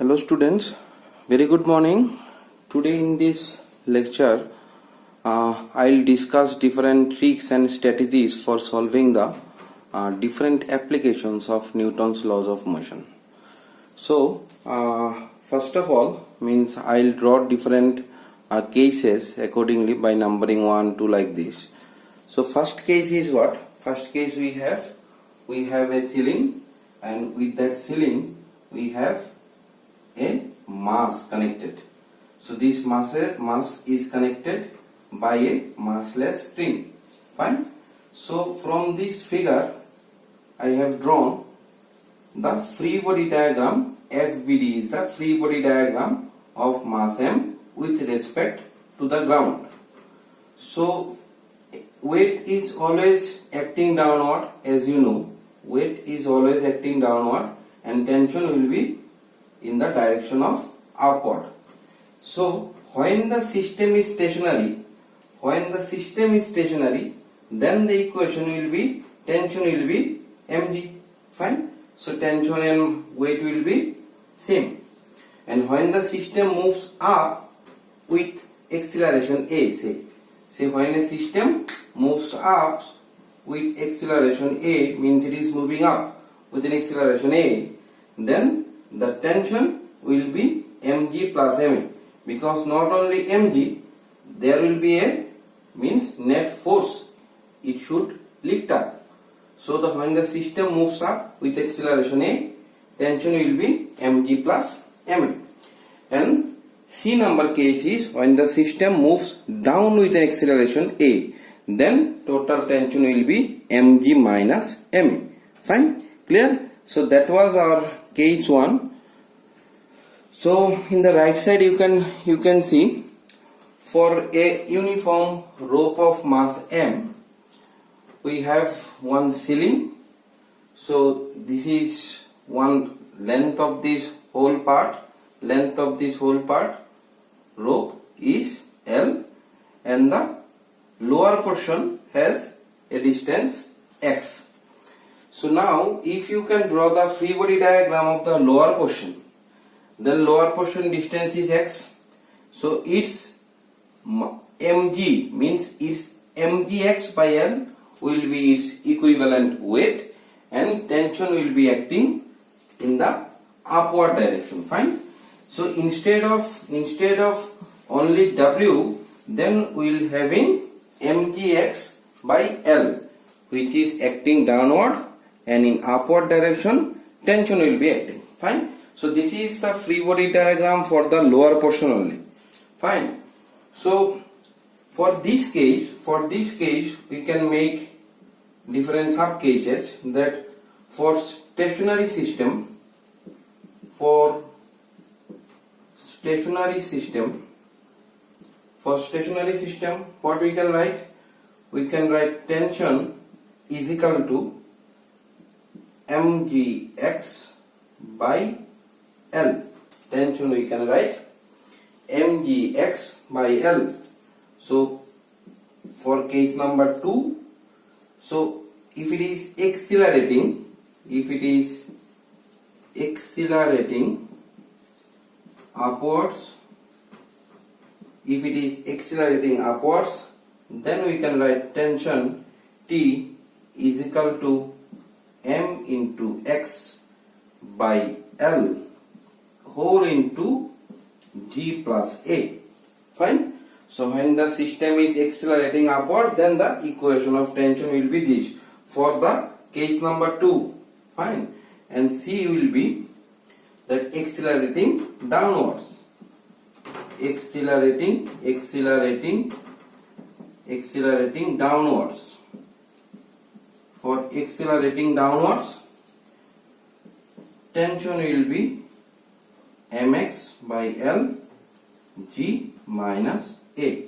Hello students, very good morning. Today in this lecture I'll discuss different tricks and strategies for solving the different applications of Newton's laws of motion. So first of all means I'll draw different cases accordingly by numbering 1, 2 like this. So first case is what? First case we have a ceiling, and with that ceiling we have a mass connected. So this mass is connected by a massless string. Fine. So from this figure I have drawn the free body diagram. FBD is the free body diagram of mass m with respect to the ground. So weight is always acting downward, as you know. Weight is always acting downward and tension will be in the direction of upward. So when the system is stationary, then the equation will be tension will be mg. Fine. So tension and weight will be same. And when the system moves up with acceleration a, say when a system moves up with acceleration a, means it is moving up with an acceleration a, then the tension will be mg plus ma, because not only mg, there will be a means net force, it should lift up. So when the system moves up with acceleration a, tension will be mg plus ma. And C number case is when the system moves down with an acceleration a, then total tension will be mg minus ma. Fine, clear? So that was our case 1. So in the right side you can see, for a uniform rope of mass m, we have one ceiling. So this is one length of this whole part. Length of this whole part rope is L, and the lower portion has a distance x. So now if you can draw the free body diagram of the lower portion, then lower portion distance is x. So its mg means its mgx by L will be its equivalent weight, and tension will be acting in the upward direction. Fine. So instead of only W, then we will having mgx by L, which is acting downward, and in upward direction tension will be acting. Fine. So this is the free body diagram for the lower portion only. Fine. So for this case we can make different sub cases. That for stationary system, what we can write? We can write tension is equal to mgx by L. Tension we can write mgx by L. So for case number 2, so if it is accelerating upwards, then we can write tension T is equal to m into x by L whole into g plus a. Fine. So when the system is accelerating upward, then the equation of tension will be this for the case number 2. Fine. And C will be that accelerating downwards. Accelerating downwards. For accelerating downwards, tension will be mx by L g minus a.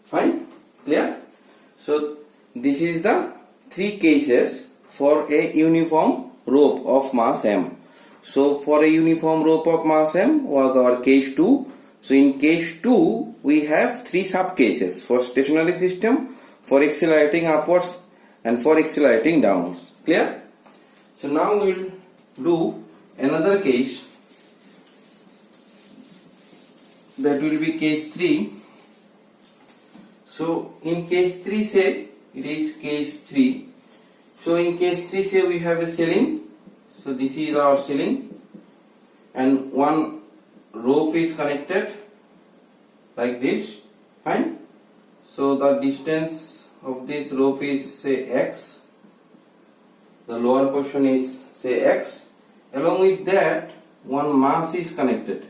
Fine, clear? So this is the 3 cases for a uniform rope of mass m. So for a uniform rope of mass m was our case 2. So in case 2 we have 3 sub cases: for stationary system, for accelerating upwards, and for accelerating downwards. Clear? So now we will do another case that will be case 3. So in case 3 say it is case 3. So in case 3 say we have a ceiling. So this is our ceiling and one rope is connected like this. Fine. So the distance of this rope is say x. The lower portion is say x. Along with that one mass is connected.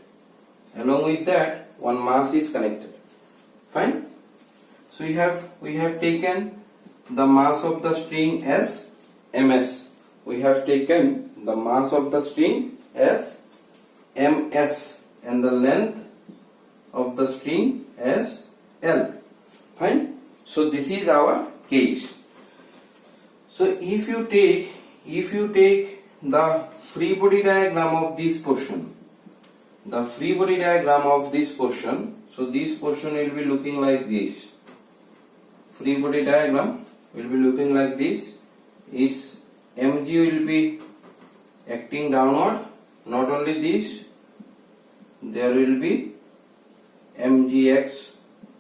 Along with that one mass is connected. Fine. So we have taken the mass of the string as ms. We have taken the mass of the string as ms and the length of the string as l. Fine. So this is our case. So if you take the free body diagram of this portion, so this portion will be looking like this. Free body diagram will be looking like this. Its mg will be acting downward. Not only this, there will be mgx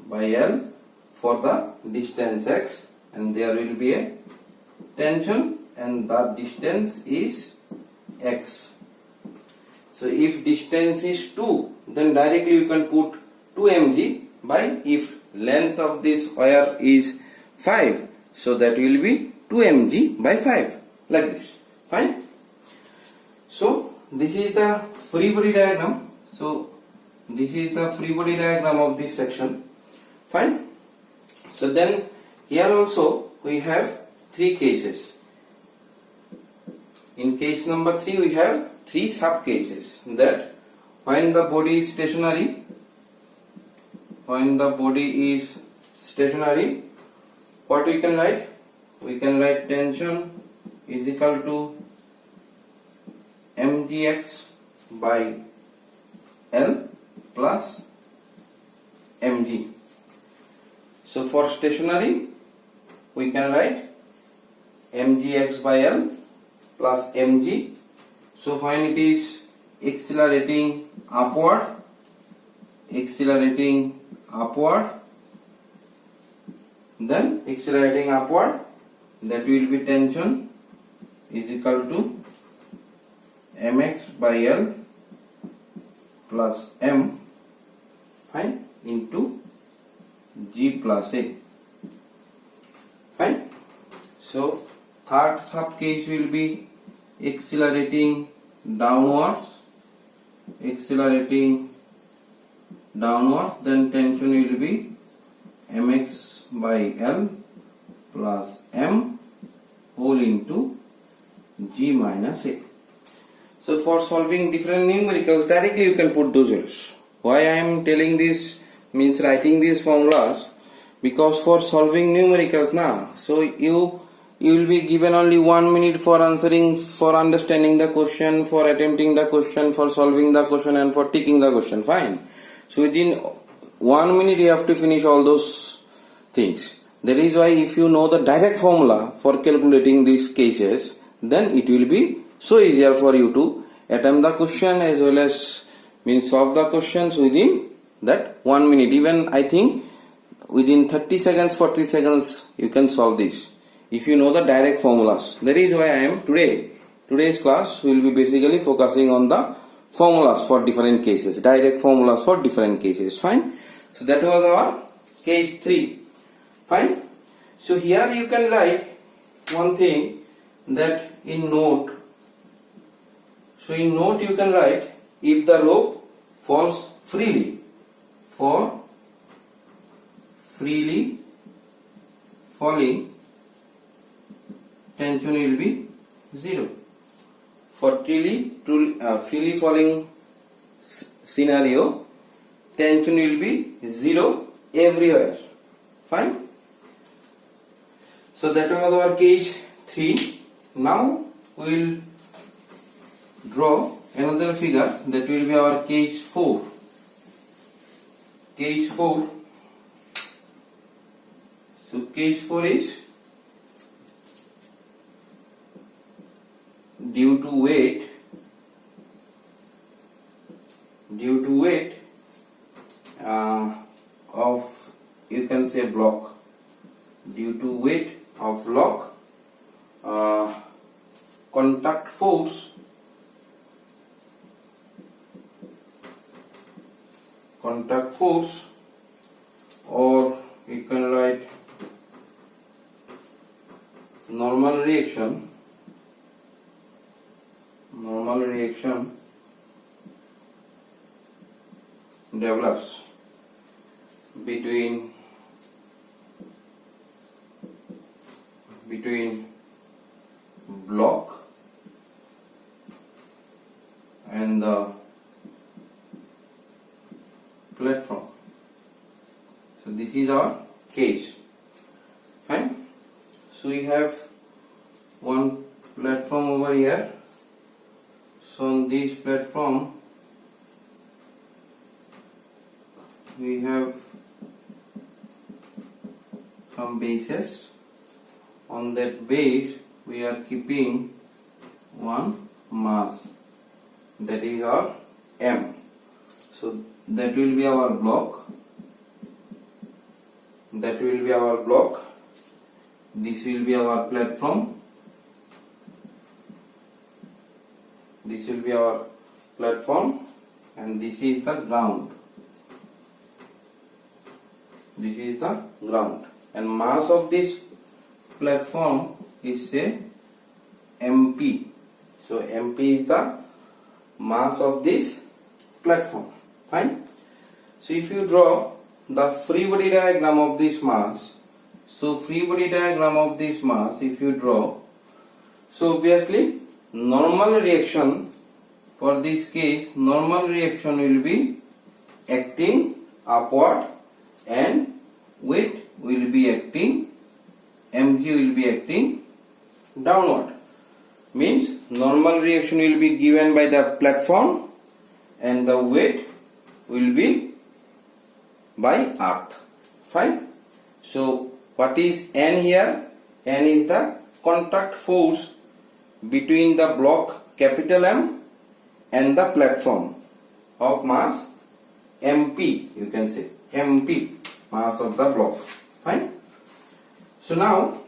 by L for the distance x, and there will be a tension and the distance is x. So if distance is 2, then directly you can put 2 mg by, if length of this wire is 5, so that will be 2 mg by 5, like this. Fine. So this is the free body diagram. So this is the free body diagram of this section. Fine. So then here also we have 3 cases. In case number 3 we have 3 sub cases, that when the body is stationary, what we can write? We can write tension is equal to mgx by L plus mg. So for stationary we can write mgx by L plus mg. So when it is accelerating upward, then accelerating upward, that will be tension is equal to mx by L plus m, fine, into g plus a. Fine. So third sub case will be accelerating downwards, then tension will be mx by L plus m whole into g minus a. So for solving different numericals, directly you can put those values. Why I am telling this, means writing these formulas, because for solving numericals now, so you will be given only 1 minute for answering, for understanding the question, for attempting the question, for solving the question, and for ticking the question. Fine. So within 1 minute you have to finish all those things. That is why if you know the direct formula for calculating these cases, then it will be so easier for you to attempt the question as well as means solve the questions within that 1 minute. Even I think within 30 seconds, 40 seconds you can solve this, if you know the direct formulas. That is why I am today's class will be basically focusing on the formulas for different cases, direct formulas for different cases. Fine. So that was our case 3. Fine. So here you can write one thing, that in note. So in note you can write, if the rope falls freely, for freely falling, tension will be 0. For freely falling scenario, tension will be 0 everywhere. Fine. So that was our case 3. Now we will draw another figure, that will be our case 4. Case 4. So case 4 is due to weight can say block. Due to weight of block, contact force or you can write normal reaction develops between block and the platform. So this is our case. Fine. So we have one platform over here. So on this platform we have some bases. On that base we are keeping one mass, that is our M. So that will be our block. This will be our platform. This will be our platform, and this is the ground. This is the ground, and mass of this platform is say MP. So MP is the mass of this platform. Fine. So if you draw the free body diagram of this mass, if you draw, so obviously normal reaction for this case, normal reaction will be acting upward and weight will be acting, mg will be acting downward. Means normal reaction will be given by the platform and the weight will be by earth. Fine. So what is N here? N is the contact force between the block capital M and the platform of mass MP. You can say MP, mass of the block. Fine. So now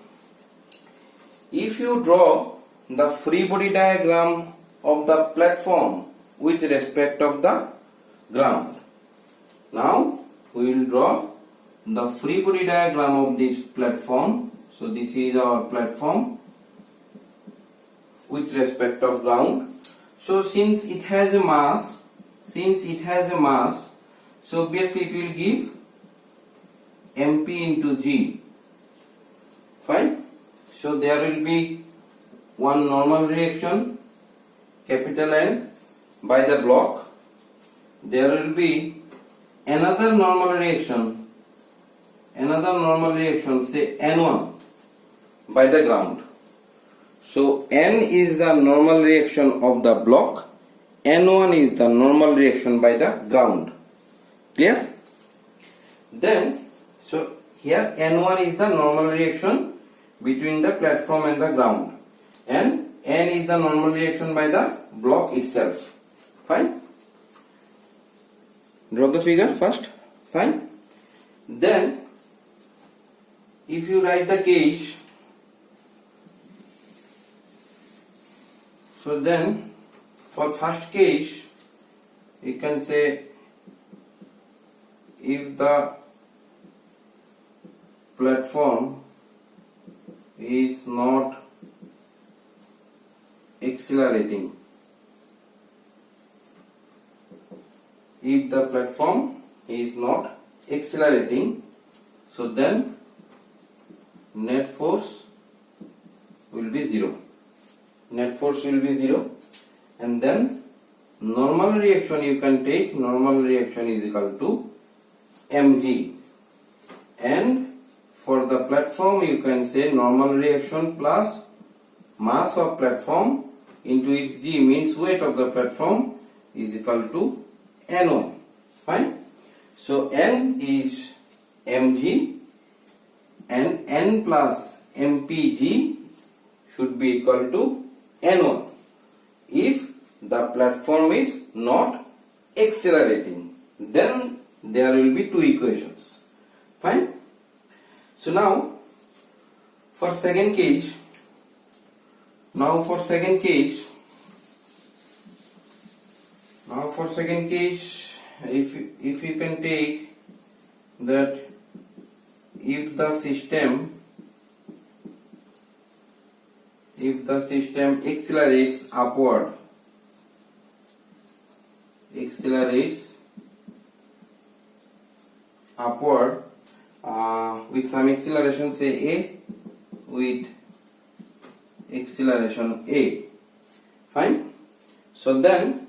if you draw the free body diagram of the platform with respect of the ground. Now we will draw the free body diagram of this platform. So this is our platform with respect of ground. So since it has a mass, so obviously it will give MP into G. Fine. So there will be one normal reaction, capital N, by the block. There will be another normal reaction, say N1, by the ground. So N is the normal reaction of the block, N1 is the normal reaction by the ground. Clear? Then, so here N1 is the normal reaction between the platform and the ground, and N is the normal reaction by the block itself. Fine. Draw the figure first. Fine. Then if you write the case, so then for first case you can say if the platform is not accelerating, so then net force will be zero. And then normal reaction you can take, normal reaction is equal to mg, and for the platform you can say normal reaction plus mass of platform into its g, means weight of the platform, is equal to n1. Fine. So n is mg and n plus mpg should be equal to n1 if the platform is not accelerating. Then there will be two equations. Fine. So now for second case, if you can take that if the system accelerates upward, with some acceleration, say a, with acceleration a, fine. So then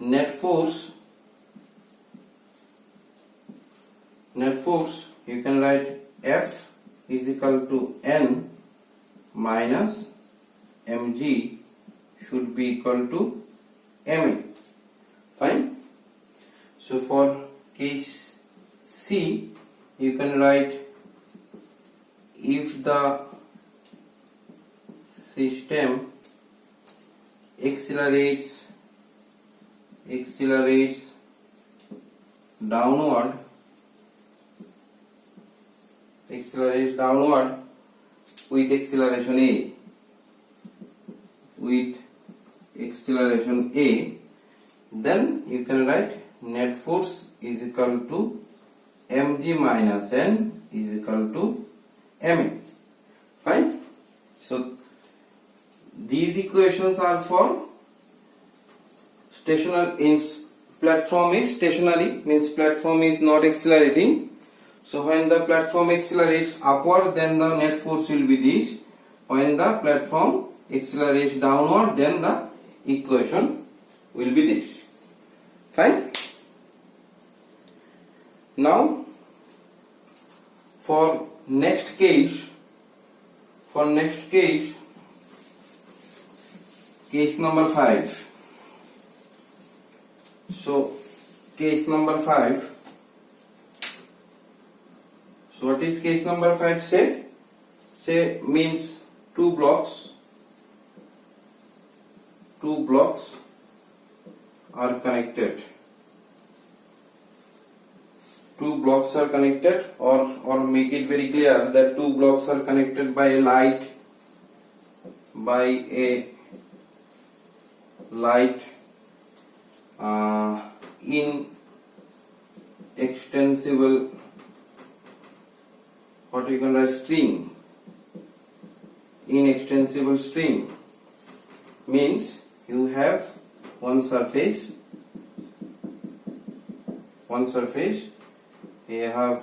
net force you can write F is equal to N minus mg should be equal to ma, fine. So for case C you can write if the system accelerates downward with acceleration a, then you can write net force is equal to mg minus n is equal to ma, fine. So these equations are for stationary. Platform is stationary, means platform is not accelerating. So when the platform accelerates upward, then the net force will be this. When the platform accelerates downward, then the equation will be this, fine. Now for next case number 5. So case number 5. So what is case number 5 say? Say means two blocks are connected. Two blocks are connected, or make it very clear that two blocks are connected by a light inextensible, what you can write, string. Inextensible string means you have one surface, you have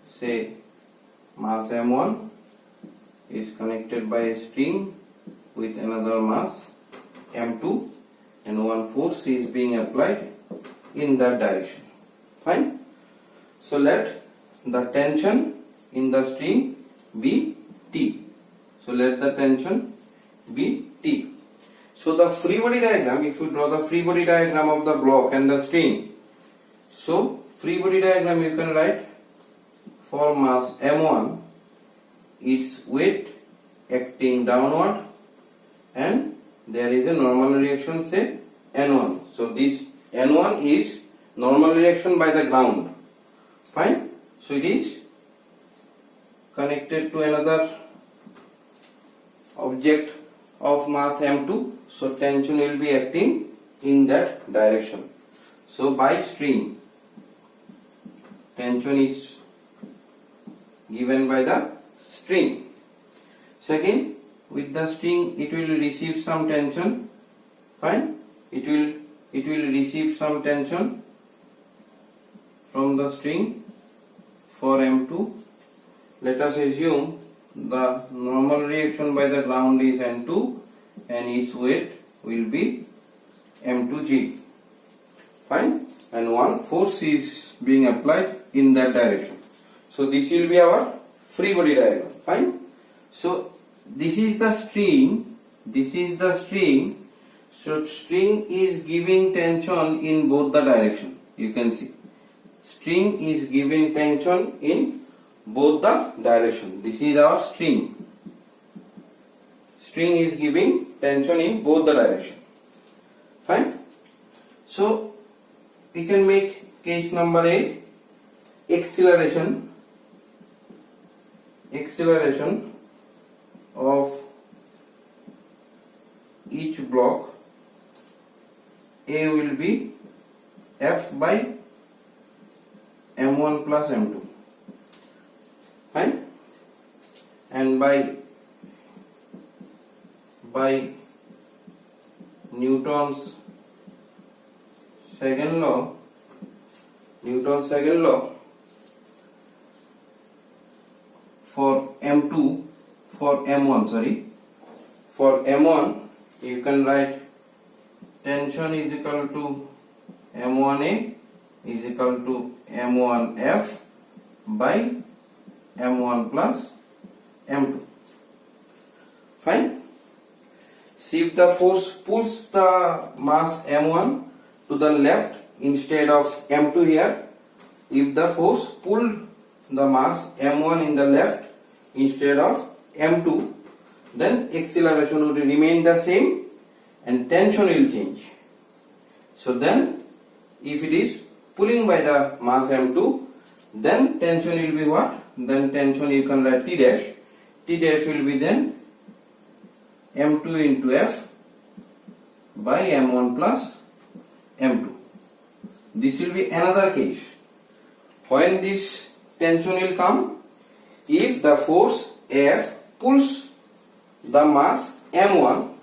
say mass m1 is connected by a string with another mass m2, and one force is being applied in that direction, fine. So let the tension in the string be T. So let the tension be T. So the free body diagram, if you draw the free body diagram of the block and the string, so free body diagram you can write for mass m1 its weight acting downward, and there is a normal reaction, say n1. So this n1 is normal reaction by the ground, fine. So it is connected to another object of mass m2, so tension will be acting in that direction. So by string, tension is given by the string. Second, with the string it will receive some tension, fine. It will receive some tension from the string for m2. Let us assume the normal reaction by the ground is n2 and its weight will be m2g, fine, and one force is being applied in that direction. So this will be our free body diagram, fine. So this is the string, so string is giving tension in both the direction. You can see string is giving tension in both the direction. This is our string is giving tension in both the direction, fine. So we can make case number A, acceleration acceleration of each block A will be F by m1 plus m2, fine, and by Newton's second law, for m1 you can write tension is equal to m1a is equal to m1f by m1 plus m2, fine. See, if the force pulls the mass m1 to the left instead of m2 here, if the force pulled the mass m1 in the left instead of m2, then acceleration would remain the same and tension will change. So then if it is pulling by the mass m2, then tension will be what? Then tension you can write T dash. T dash will be then m2 into F by m1 plus m2. This will be another case. When this tension will come, if the force F pulls the mass m1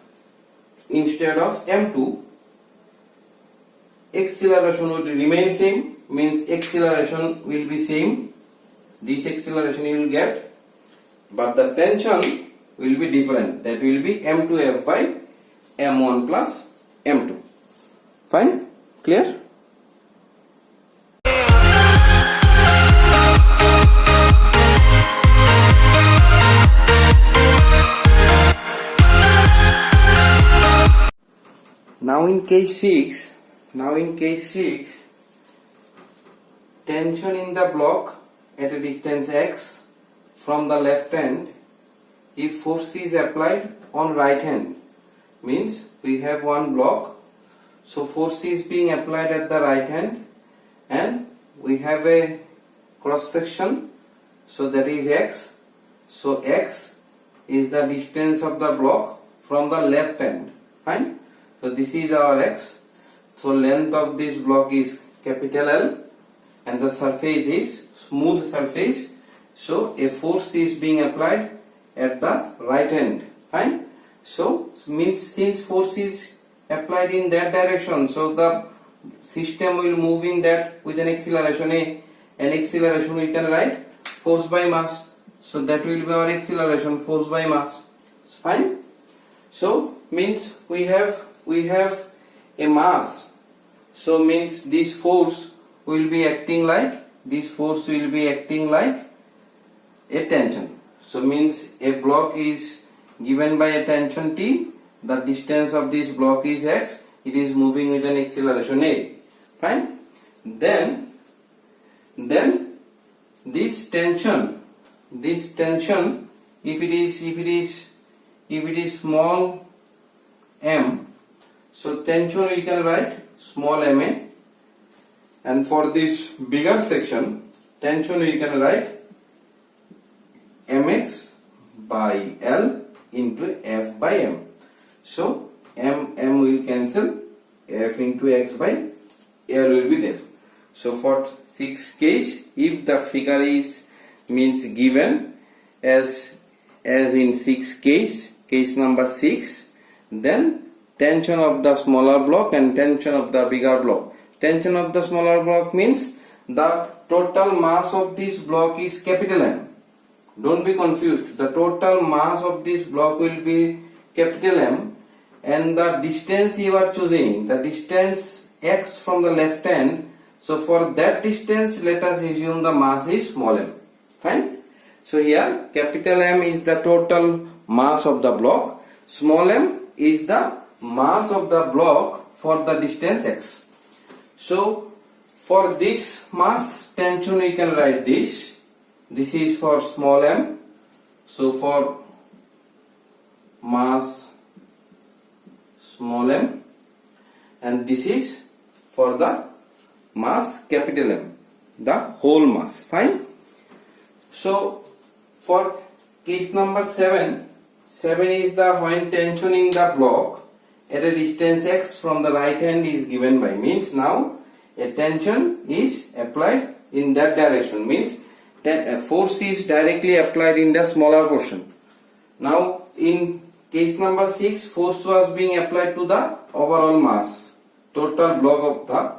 instead of m2, acceleration would remain same, means acceleration will be same, this acceleration you will get, but the tension will be different, that will be m2f by m1 plus m2, fine, clear? Now in case 6, tension in the block at a distance x from the left hand, if force is applied on right hand, means we have one block, so force is being applied at the right hand and we have a cross section, so that is x, so x is the distance of the block from the left hand, fine. So this is our x, so length of this block is capital L and the surface is smooth surface, so a force is being applied at the right hand, fine. So means since force is applied in that direction, so the system will move in that with an acceleration A, and acceleration we can write force by mass, so that will be our acceleration, force by mass, fine. So means we have a mass, so means this force will be acting like a tension, so means a block is given by a tension T, the distance of this block is x, it is moving with an acceleration A, fine. Then this tension if it is small m, so tension we can write small ma, and for this bigger section tension we can write mx by L into F by m. So m will cancel, F into x by L will be there. So for 6 case, if the figure is means given as in 6 case number 6, then tension of the smaller block and tension of the bigger block. Tension of the smaller block means the total mass of this block is capital M. Don't be confused. The total mass of this block will be capital M, and the distance you are choosing, the distance x from the left hand. So for that distance, let us assume the mass is small m. Fine. So here capital M is the total mass of the block. Small m is the mass of the block for the distance x. So for this mass tension we can write this. This is for small m. So for mass small m, and this is for the mass capital M, the whole mass, fine. So for case number 7. 7 is the when tensioning the block at a distance x from the right hand is given by, means now a tension is applied in that direction, means force is directly applied in the smaller portion. Now in case number 6, force was being applied to the overall mass, total block of the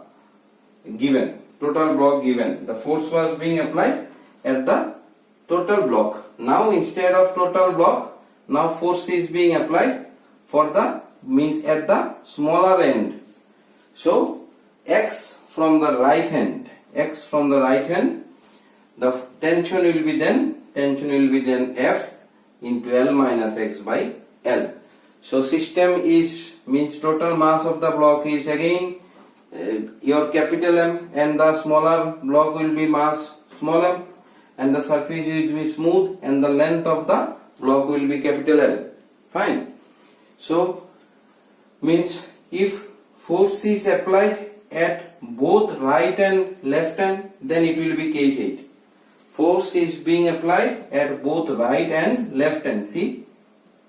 given, the force was being applied at the total block. Now instead of total block, now force is being applied for the, means at the smaller end. So x from the right hand, the tension will be then F into L minus x by L. So system is, means total mass of the block is again your capital M, and the smaller block will be mass small m, and the surface will be smooth, and the length of the block will be capital L. Fine. So means if force is applied at both right and left hand, then it will be case 8. Force is being applied at both right and left hand. See,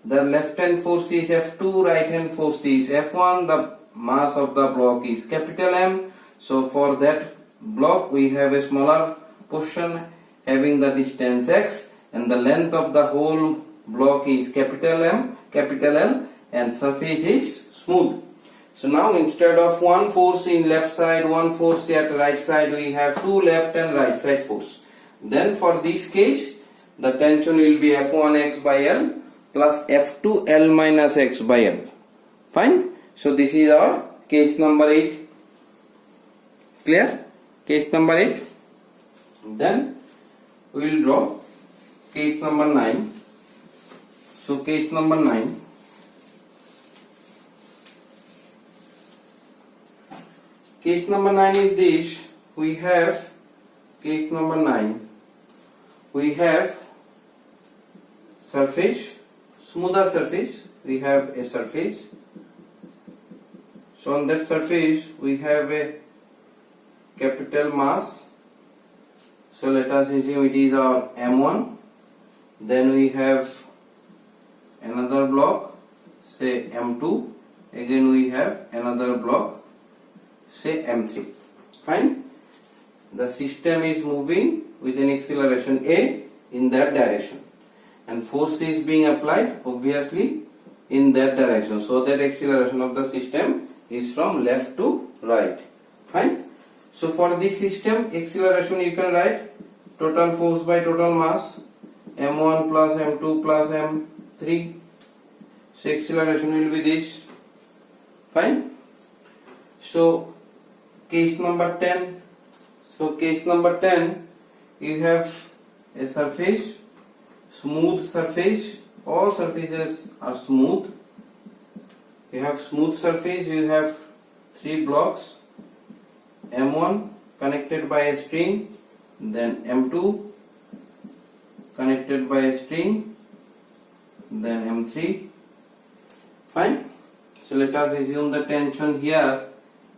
the left hand force is F2, right hand force is F1, the mass of the block is capital M. So for that block we have a smaller portion having the distance x, and the length of the whole block is capital M, capital L, and surface is smooth. So now instead of one force in left side, one force at right side, we have two left and right side force. Then for this case, the tension will be F1x by L plus F2L minus x by L. Fine. So this is our case number 8. Clear? Case number 8. Then we will draw case number 9. So case number 9. Case number 9 is this. We have case number 9. We have surface, smoother surface. We have a surface. So on that surface we have a capital mass. So let us assume it is our M1. Then we have another block, say M2. Again we have another block, say M3. Fine. The system is moving with an acceleration A in that direction, and force is being applied obviously in that direction. So that acceleration of the system is from left to right. Fine. So for this system, acceleration you can write total force by total mass, M1 plus M2 plus M3. So acceleration will be this. Fine. So case number 10. So case number 10, you have a surface, smooth surface. All surfaces are smooth. You have smooth surface. You have three blocks. M1 connected by a string, then M2 connected by a string, then M3. Fine. So let us assume the tension here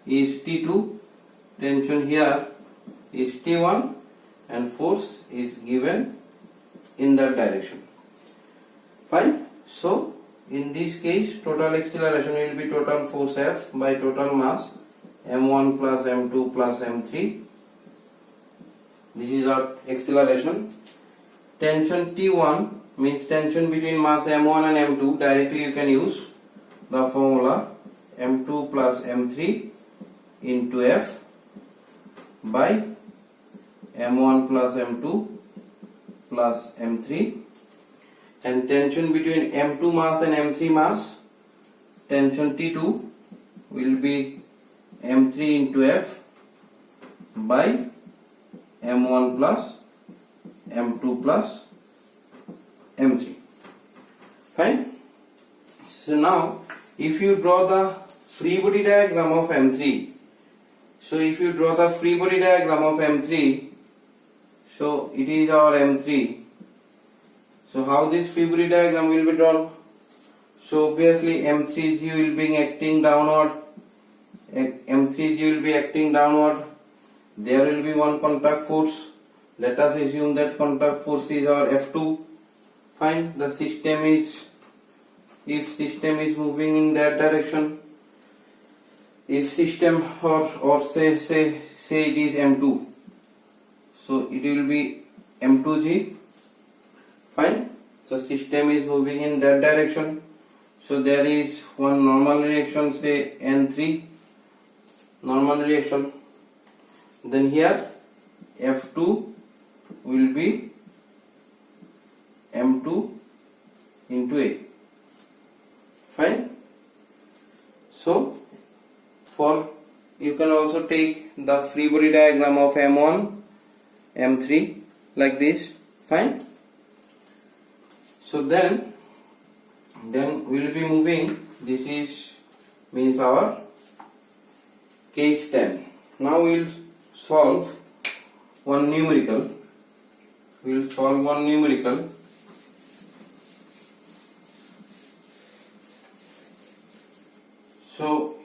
is T2, tension here is T1, and force is given in that direction. Fine. So in this case, total acceleration will be total force F by total mass, M1 plus M2 plus M3. This is our acceleration. Tension T1 means tension between mass M1 and M2. Directly you can use the formula M2 plus M3 into F by M1 plus M2 plus M3. And tension between M2 mass and M3 mass, tension T2 will be M3 into F by M1 plus M2 plus M3. Fine. So now if you draw the free body diagram of M3, so if you draw the free body diagram of M3, so it is our M3. So how this free body diagram will be drawn? So obviously M3G will be acting downward. M3G will be acting downward. There will be one contact force. Let us assume that contact force is our F2. Fine, the system is, if system is moving in that direction, if system or say it is M2, so it will be M2 G. Fine, so system is moving in that direction, so there is one normal reaction, say N3 normal reaction. Then here F2 will be M2 into A. Fine. So for you can also take the free body diagram of M1, M3 like this. Fine. So then we will be moving. This is means our case 10. Now we will solve one numerical. We will solve one numerical. So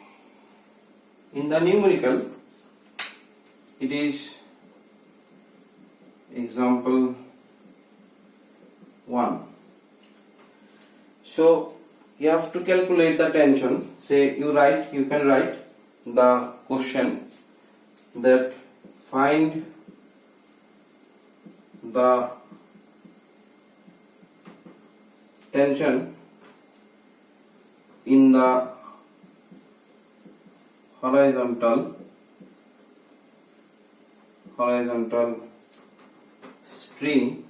in the numerical, it is example 1. So you have to calculate the tension. Say you can write the question that find the tension in the horizontal string,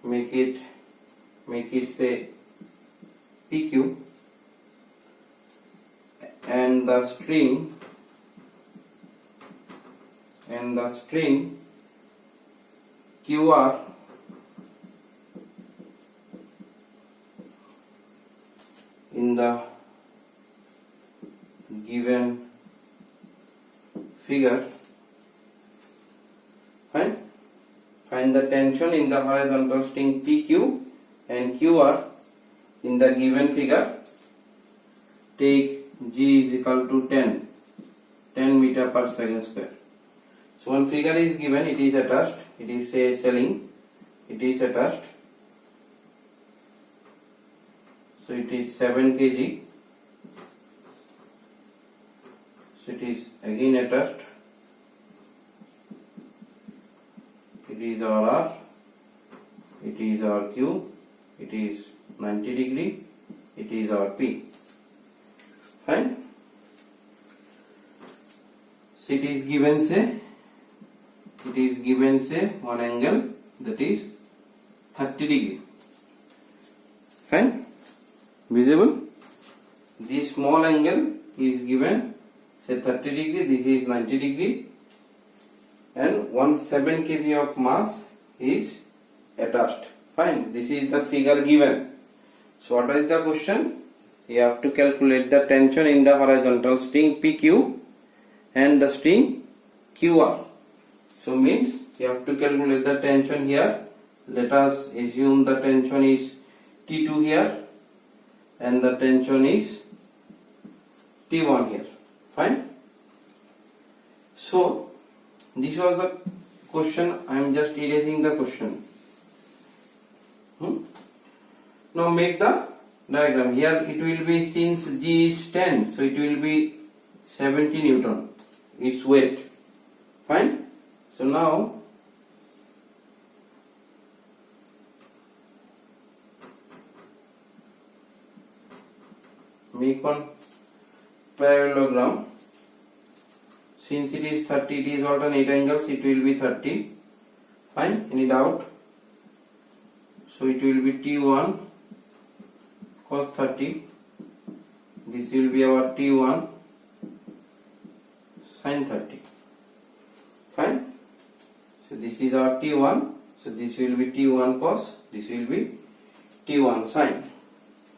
make it say PQ, and the string QR in the given figure. Fine. Find the tension in the horizontal string PQ and QR in the given figure. Take G is equal to 10 meter per second square. So one figure is given, it is attached, it is say selling, it is attached. So it is 7 kg. So it is again attached. It is our R, it is our Q, it is 90 degree, it is our P. Fine. So it is given say one angle, that is 30 degree. Fine. Visible? This small angle is given say 30 degree, this is 90 degree, and 7 kg of mass is attached. Fine. This is the figure given. So what is the question? You have to calculate the tension in the horizontal string PQ and the string QR. So means you have to calculate the tension here. Let us assume the tension is T2 here and the tension is T1 here. Fine. So this was the question. I am just erasing the question. Now make the diagram. Here it will be, since G is 10, so it will be 70 Newton, its weight. Fine. So now make one parallelogram. Since it is 30, it is alternate angles, it will be 30. Fine. Any doubt? So it will be T1 cos 30. This will be our T1 sin 30. Fine. So this is our T1. So this will be T1 cos. This will be T1 sin.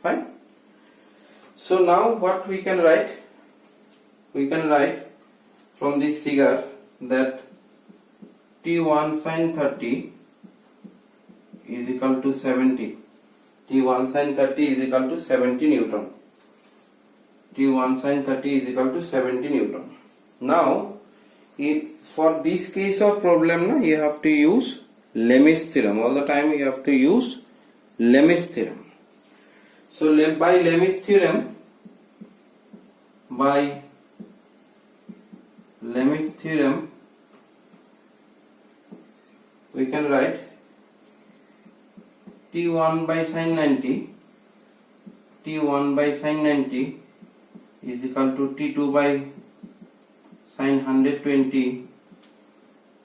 Fine. So now what we can write? We can write from this figure that T1 sin 30 is equal to 70. T1 sin 30 is equal to 70 Newton. T1 sin 30 is equal to 70 Newton. Now, for this case of problem, you have to use Lem's theorem. All the time you have to use Lem's theorem. So by Lem's theorem, we can write T1 by sin 90 is equal to T2 by sin 120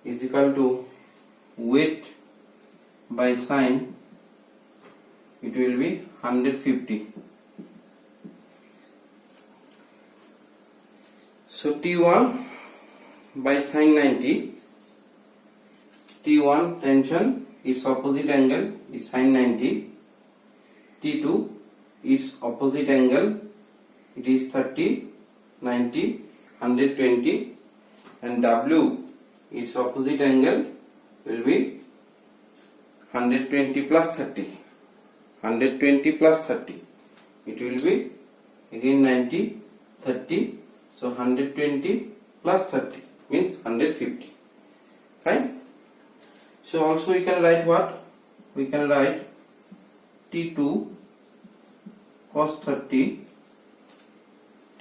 is equal to weight by sin, it will be 150. So T1 by sin 90, T1 tension, its opposite angle is sin 90, T2 its opposite angle, it is 30, 90, 120, and W its opposite angle will be 120 plus 30. 120 plus 30. It will be again 90, 30. So 120 plus 30 means 150. Fine. So also we can write what? We can write T2 cos 30,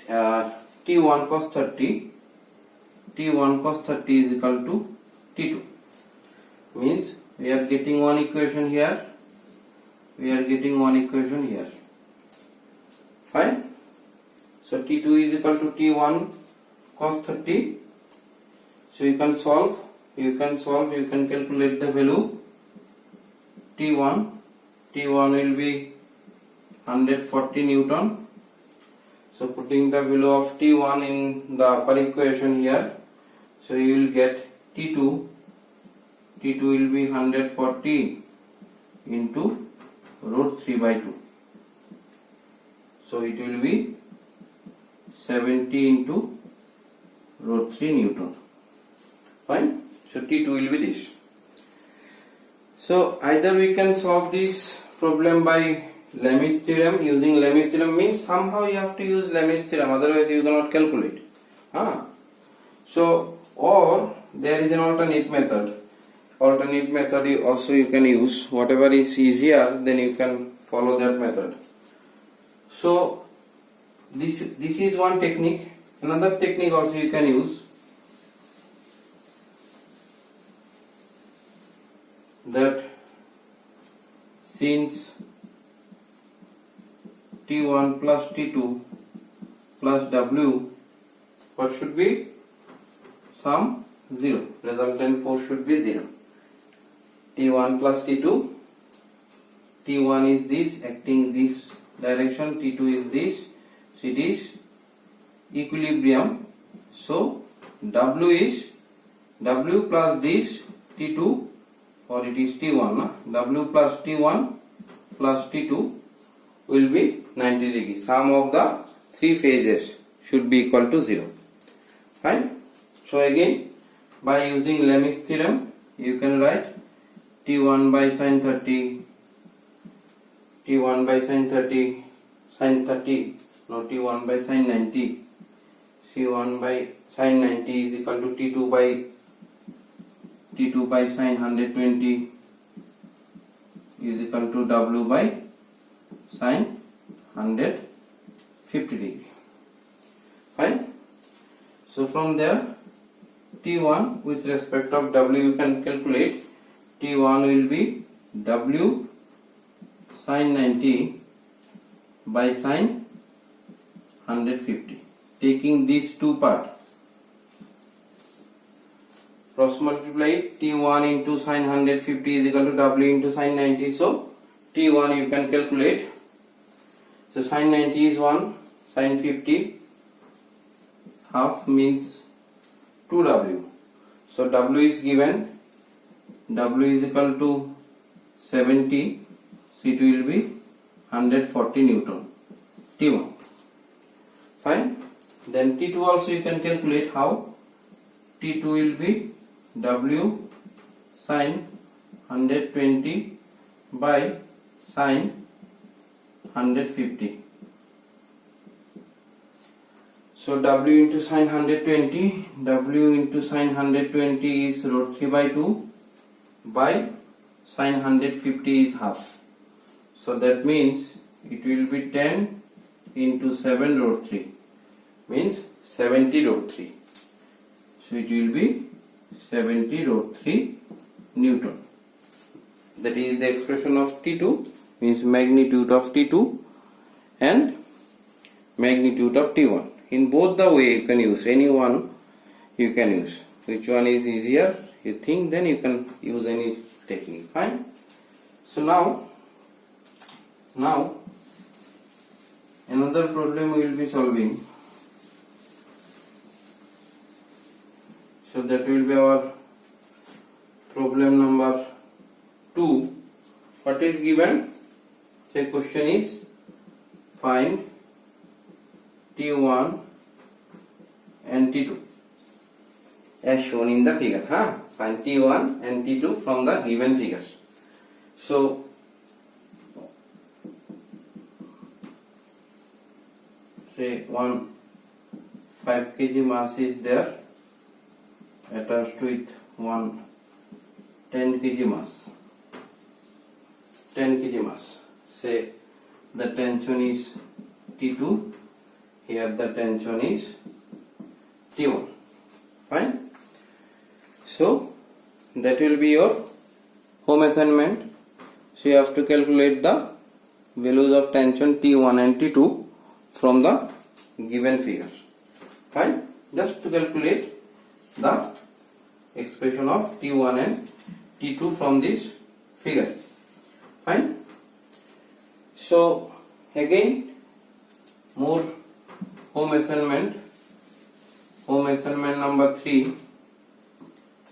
T1 cos 30, T1 cos 30 is equal to T2. Means we are getting one equation here. Fine. So T2 is equal to T1 cos 30. So you can calculate the value. T1 will be 140 Newton. So putting the value of T1 in the upper equation here, so you will get T2 will be 140 into root 3 by 2. So it will be 70 into root 3 Newton. Fine. So T2 will be this. So either we can solve this problem by Lem's theorem. Using Lem's theorem means somehow you have to use Lem's theorem, otherwise you cannot calculate. So, or there is an alternate method. Also you can use. Whatever is easier, then you can follow that method. So this is one technique. Another technique also you can use, that since T1 plus T2 plus W, what should be? Sum 0. Resultant force should be 0. T1 plus T2. T1 is this, acting this direction. T2 is this. So it is equilibrium. So W plus this T2, or it is T1. W plus T1 plus T2 will be 90 degrees. Sum of the three phases should be equal to 0. Fine. So again, by using Lem's theorem, you can write T1 by sin 30, T1 by sin 30, T1 by sin 90, C1 by sin 90 is equal to T2 by sin 120 is equal to W by sin 150 degree. Fine. So from there, T1 with respect of W you can calculate. T1 will be W sin 90 by sin 150. Taking these two parts, cross multiply, T1 into sin 150 is equal to W into sin 90. So T1 you can calculate. So sin 90 is 1, sin 50 half means 2W. So W is given. W is equal to 70. So it will be 140 Newton. T1. Fine. Then T2 also you can calculate. How? T2 will be W sin 120 by sin 150. So W into sin 120, W into sin 120 is root 3 by 2 by Sin 150 is half. So that means it will be 10 into 7 root 3 means 70 root 3. So it will be 70 root 3 Newton. That is the expression of T2 means magnitude of T2 and magnitude of T1. In both the way you can use any one you can use. Which one is easier you think, then you can use any technique. Fine. So now another problem we will be solving. So that will be our problem number 2. What is given? Say question is find T1 and T2 as shown in the figure. Find T1 and T2 from the given figures. So say 5 kg mass is there attached with 10 kg mass. 10 kg mass. Say the tension is T2. Here the tension is T1. Fine. So that will be your home assignment. So you have to calculate the values of tension T1 and T2 from the given figures. Fine. Just to calculate the expression of T1 and T2 from this figure. Fine. So again more home assignment. Home assignment number 3.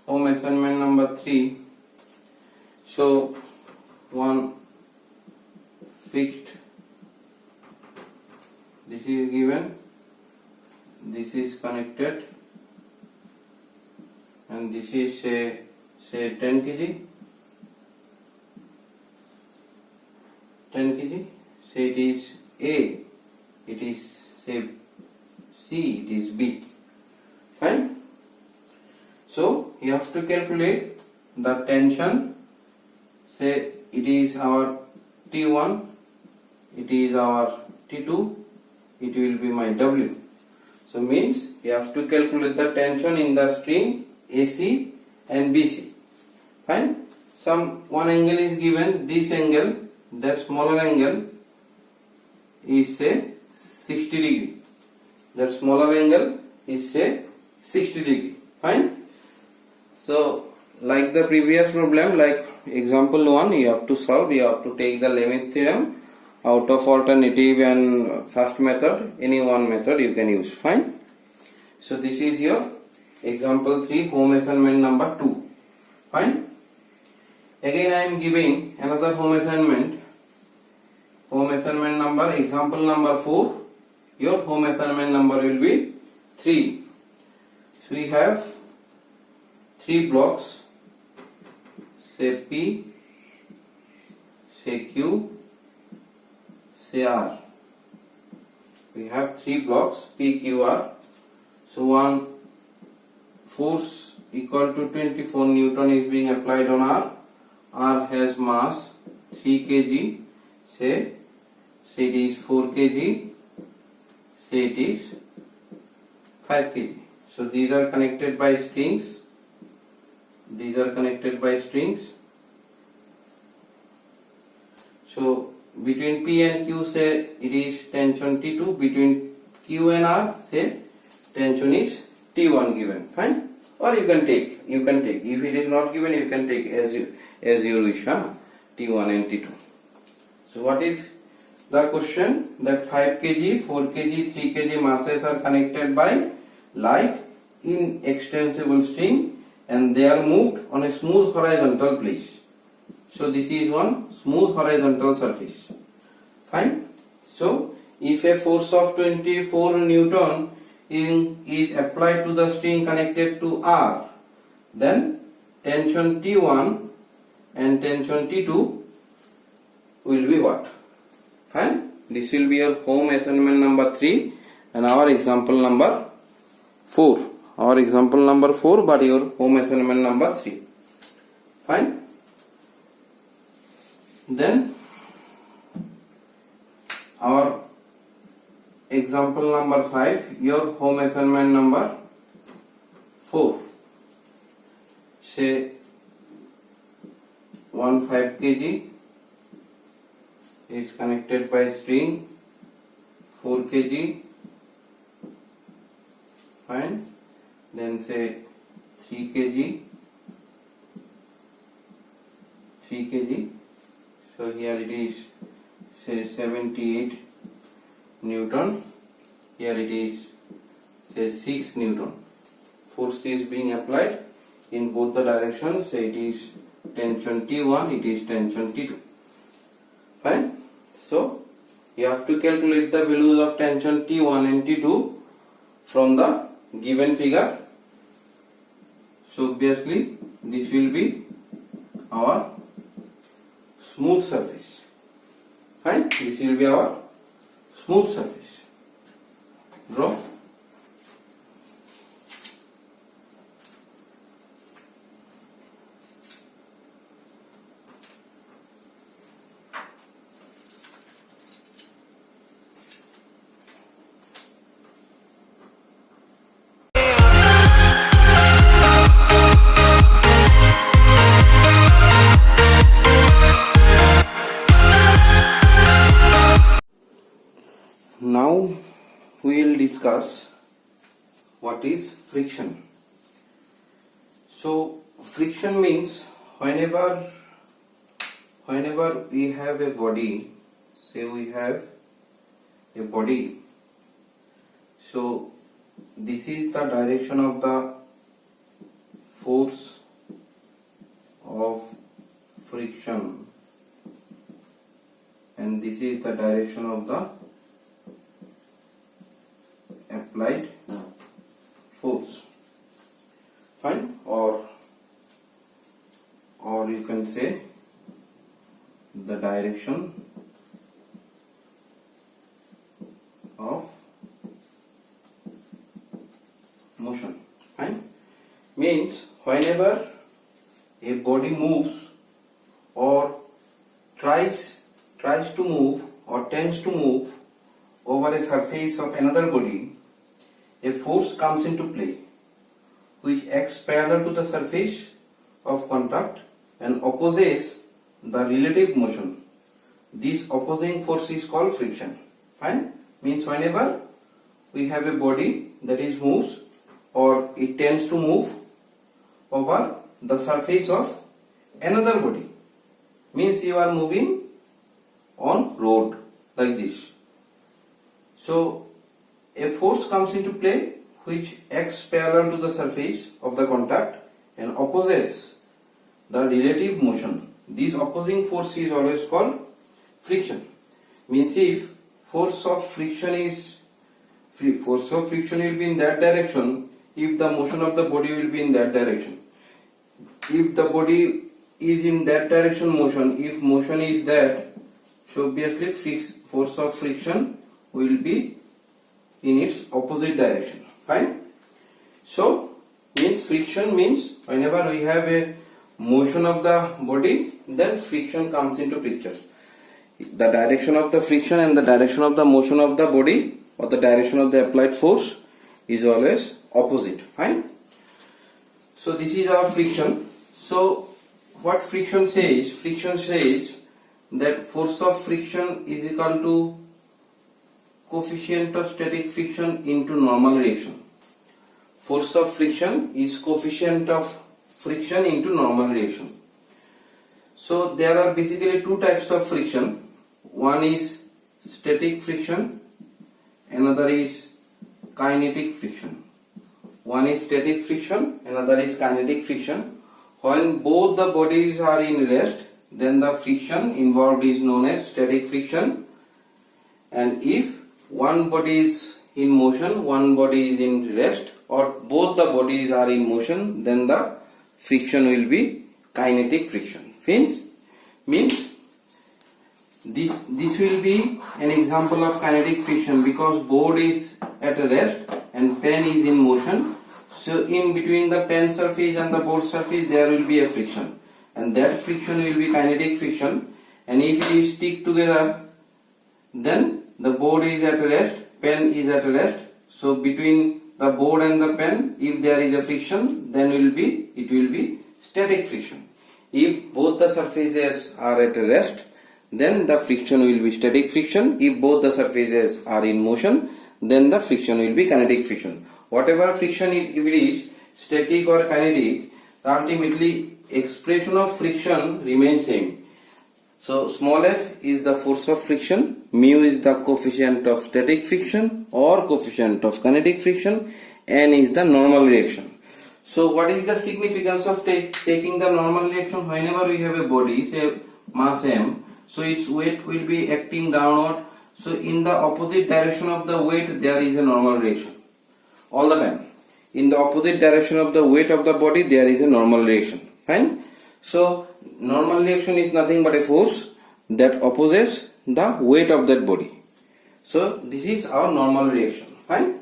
Home assignment number 3. So one fixed. This is given. This is connected. And this is say 10 kg. 10 kg. Say it is A. It is say C. It is B. Fine. So you have to calculate the tension. Say it is our T1. It is our T2. It will be my W. So means you have to calculate the tension in the string AC and BC. Fine. One angle is given. This angle, that smaller angle is say 60 degree. That smaller angle is say 60 degree. Fine. So like the previous problem, like example 1, you have to solve. You have to take the Lem's theorem out of alternative and first method. Any one method you can use. Fine. So this is your example 3, home assignment number 2. Fine. Again I am giving another home assignment. Home assignment number, example number 4. Your home assignment number will be 3. So we have 3 blocks. Say P, say Q, say R. We have 3 blocks P, Q, R. So one force equal to 24 Newton is being applied on R. R has mass 3 kg. Say it is 4 kg. Say it is 5 kg. So these are connected by strings. These are connected by strings. So between P and Q, say it is tension T2. Between Q and R, say tension is T1 given. Fine. Or you can take. If it is not given, you can take as you wish. T1 and T2. So what is the question? That 5 kg, 4 kg, 3 kg masses are connected by light inextensible string and they are moved on a smooth horizontal place. So this is one smooth horizontal surface. Fine. So if a force of 24 Newton is applied to the string connected to R, then tension T1 and tension T2 will be what? Fine. This will be your home assignment number 3 and our example number 4. Our example number 4, but your home assignment number 3. Fine. Then our example number 5, your home assignment number 4. Say 1 5 kg is connected by string, 4 kg, fine. Then say 3 kg, 3 kg. So here it is say 78 Newton. Here it is say 6 Newton. Force is being applied in both the directions. Say it is tension T1, it is tension T2. Fine. So you have to calculate the values of tension T1 and T2 from the given figure. So obviously this will be our smooth surface. Fine. This will be our smooth surface. Draw. Now we will discuss what is friction. So friction means whenever we have a body, say we have a body, so this is the direction of the force of friction and this is the direction of the applied force. Fine. Or you can say the direction of motion. Fine. Means whenever a body moves or tries to move or tends to move over a surface of another body, a force comes into play which acts parallel to the surface of contact and opposes the relative motion. This opposing force is called friction. Fine. Means whenever we have a body that is moves or it tends to move over the surface of another body, means you are moving on road like this. So a force comes into play which acts parallel to the surface of the contact and opposes the relative motion. This opposing force is always called friction. Means if force of friction will be in that direction, if the motion of the body will be in that direction. If the body is in that direction motion, if motion is that, so obviously force of friction will be in its opposite direction. Fine. So means friction means whenever we have a motion of the body, then friction comes into picture. The direction of the friction and the direction of the motion of the body or the direction of the applied force is always opposite. Fine. So this is our friction. So what friction says? Friction says that force of friction is equal to coefficient of static friction into normal reaction. Force of friction is coefficient of friction into normal reaction. So there are basically two types of friction. One is static friction, another is kinetic friction. One is static friction, another is kinetic friction. When both the bodies are in rest, then the friction involved is known as static friction. And if one body is in motion, one body is in rest, or both the bodies are in motion, then the friction will be kinetic friction. Means this will be an example of kinetic friction because board is at rest and pen is in motion. So in between the pen surface and the board surface there will be a friction, and that friction will be kinetic friction. and if it is stick together, then the board is at rest, pen is at rest. So between the board and the pen, if there is a friction, then it will be static friction. If both the surfaces are at rest, then the friction will be static friction. If both the surfaces are in motion, then the friction will be kinetic friction. Whatever friction if it is static or kinetic, ultimately expression of friction remains same. So small f is the force of friction, mu is the coefficient of static friction or coefficient of kinetic friction, n is the normal reaction. So what is the significance of taking the normal reaction? Whenever we have a body, say mass m, so its weight will be acting downward. So in the opposite direction of the weight, there is a normal reaction. All the time. In the opposite direction of the weight of the body, there is a normal reaction. Fine. So normal reaction is nothing but a force that opposes the weight of that body. So this is our normal reaction. Fine.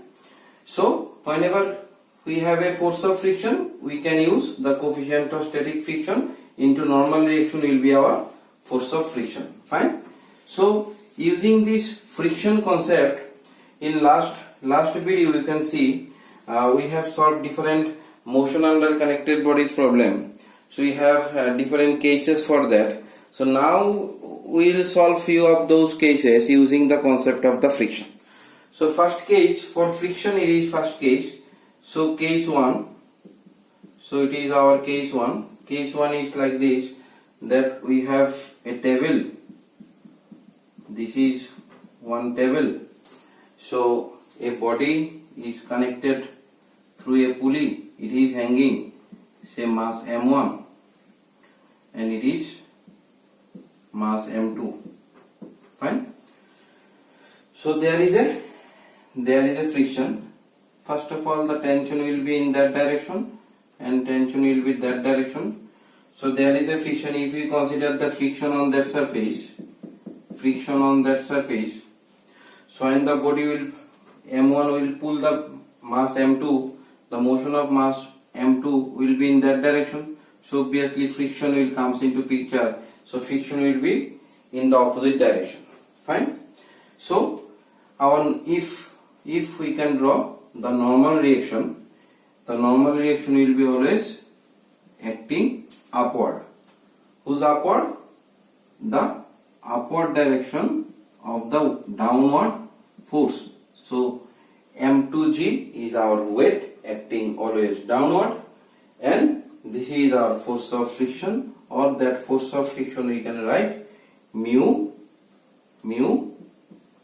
So whenever we have a force of friction, we can use the coefficient of static friction into normal reaction will be our force of friction. Fine. So using this friction concept, in last video you can see we have solved different motion under connected bodies problem. So we have different cases for that. So now we will solve few of those cases using the concept of the friction. So first case for friction, it is first case. So case 1. So it is our case 1. Case 1 is like this, that we have a table. This is one table. So a body is connected through a pulley. It is hanging, say mass m1, and it is mass m2. Fine. So there is a friction. First of all, the tension will be in that direction and tension will be that direction. So there is a friction. If we consider the friction on that surface, so when the body will m1 will pull the mass m2, the motion of mass m2 will be in that direction. So obviously friction will comes into picture. So friction will be in the opposite direction. Fine. So if we can draw the normal reaction will be always acting upward. Whose upward? The upward direction of the downward force. So m2g is our weight acting always downward, and this is our force of friction, or that force of friction we can write mu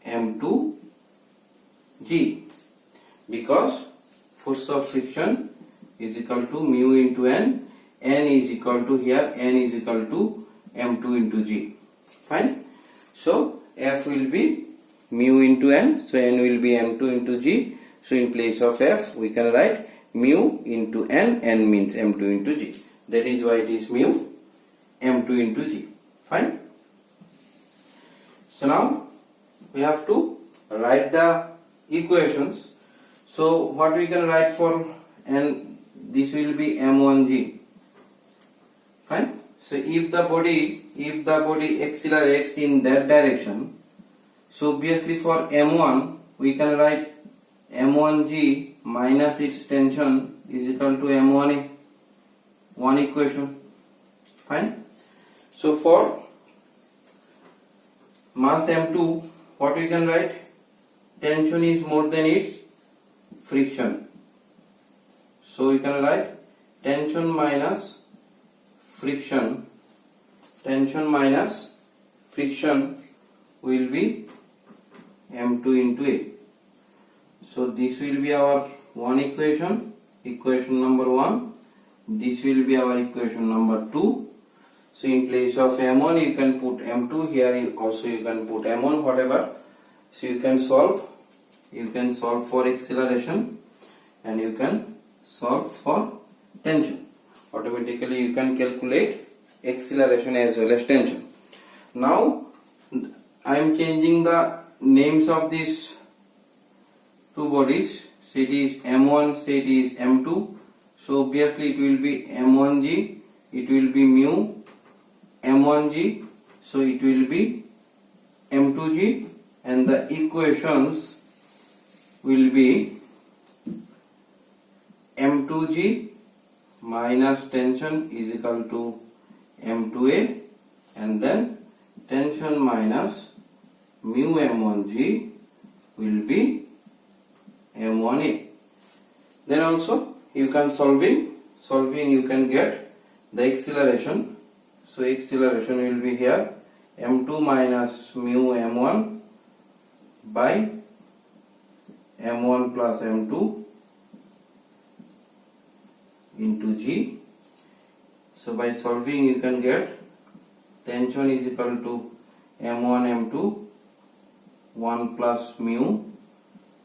m2g, because force of friction is equal to mu into n is equal to here n is equal to m2 into g. Fine. So F will be mu into n, so n will be m2 into g. So in place of F we can write mu into n means m2 into g. That is why it is mu m2 into g. Fine. So now we have to write the equations. So what we can write for n, this will be m1g. Fine. So if the body accelerates in that direction, so obviously for m1 we can write m1g minus its tension is equal to m1a, one equation. Fine. So for mass m2, what we can write? Tension is more than its friction. So we can write tension minus friction. Tension minus friction will be m2 into a. So this will be our one equation, equation number 1. This will be our equation number 2. So in place of m1 you can put m2, here also you can put m1, whatever. So you can solve for acceleration and you can solve for tension. Automatically you can calculate acceleration as well as tension. Now I am changing the names of these two bodies. Say it is m1, say it is m2. So obviously it will be m1g, it will be mu m1g. So it will be M2G, and the equations will be M2G minus tension is equal to M2A, and then tension minus mu M1G will be M1A. Then also you can solving you can get the acceleration. So acceleration will be here M2 minus mu M1 by M1 plus M2 into G. So by solving you can get tension is equal to M1 M2 1 plus mu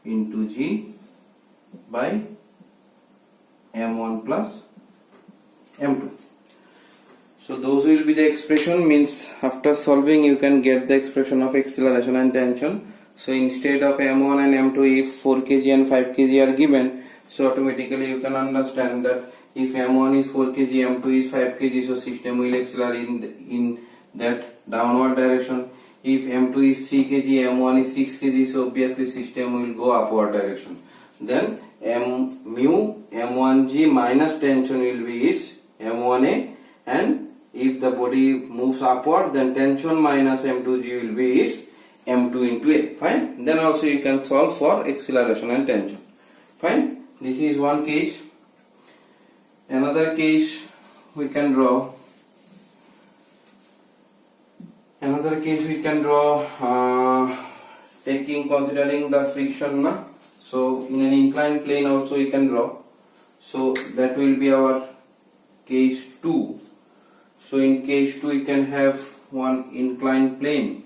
into G by M1 plus M2. So those will be the expression, means after solving you can get the expression of acceleration and tension. So instead of M1 and M2, if 4 kg and 5 kg are given, so automatically you can understand that if M1 is 4 kg, M2 is 5 kg, so system will accelerate in that downward direction. If M2 is 3 kg, M1 is 6 kg, so obviously system will go upward direction. Then mu M1G minus tension will be its M1A, and if the body moves upward, then tension minus M2G will be its M2 into A. Fine. Then also you can solve for acceleration and tension. Fine. This is one case. Another case we can draw. Considering the friction. So in an inclined plane also you can draw. So that will be our case 2. So in case 2 we can have one inclined plane.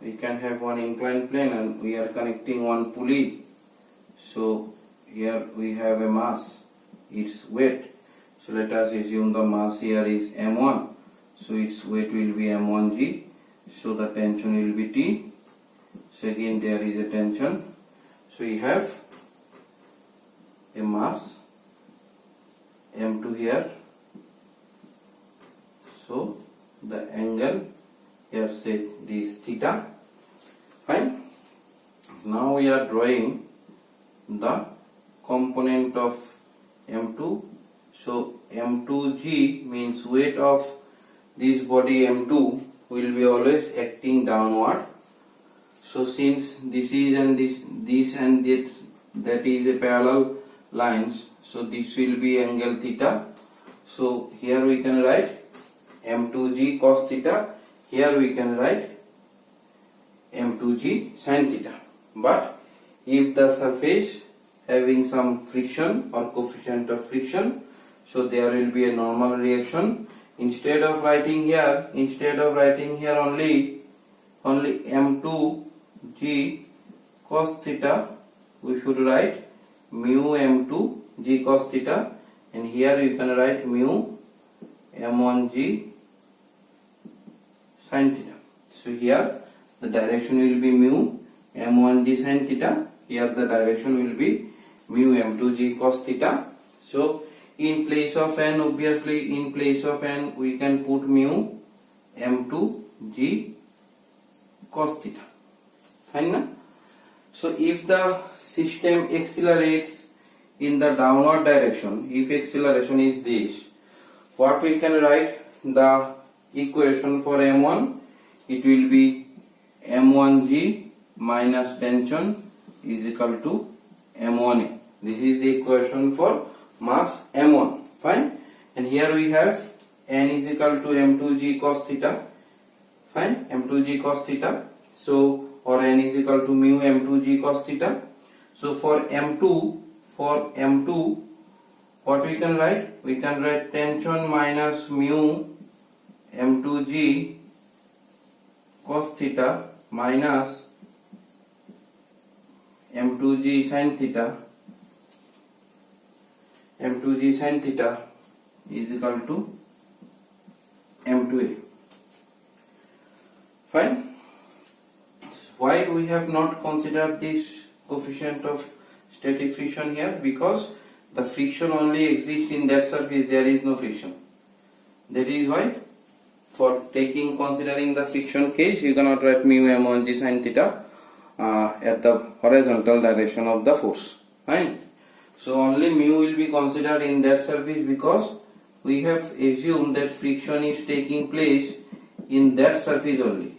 And we are connecting one pulley. So here we have a mass, its weight. So let us assume the mass here is M1. So its weight will be M1G. So the tension will be T. So again there is a tension. So we have a mass M2 here. So the angle here say this theta. Fine. Now we are drawing the component of M2. So M2G means weight of this body M2 will be always acting downward. So since this is and this and this, that is a parallel lines, so this will be angle theta. So here we can write M2G cos theta. Here we can write M2G sin theta. But if the surface having some friction or coefficient of friction, so there will be a normal reaction. Instead of writing here only M2G cos theta, we should write mu M2G cos theta, and here you can write mu M1G sin theta. So here the direction will be mu M1G sin theta. Here the direction will be mu M2G cos theta. So in place of n, obviously in place of n we can put mu M2G cos theta. Fine na? So if the system accelerates in the downward direction, if acceleration is this, what we can write the equation for M1? It will be M1G minus tension is equal to M1A. This is the equation for mass M1. Fine. And here we have n is equal to M2G cos theta. Fine. M2G cos theta. So or n is equal to mu M2G cos theta. So for M2 what we can write? We can write tension minus mu M2G cos theta minus M2G sin theta. M2G sin theta is equal to M2A. Fine. Why we have not considered this coefficient of static friction here? Because the friction only exists in that surface, there is no friction. That is why for considering the friction case, you cannot write mu m1g sin theta at the horizontal direction of the force. Fine. So only mu will be considered in that surface because we have assumed that friction is taking place in that surface only.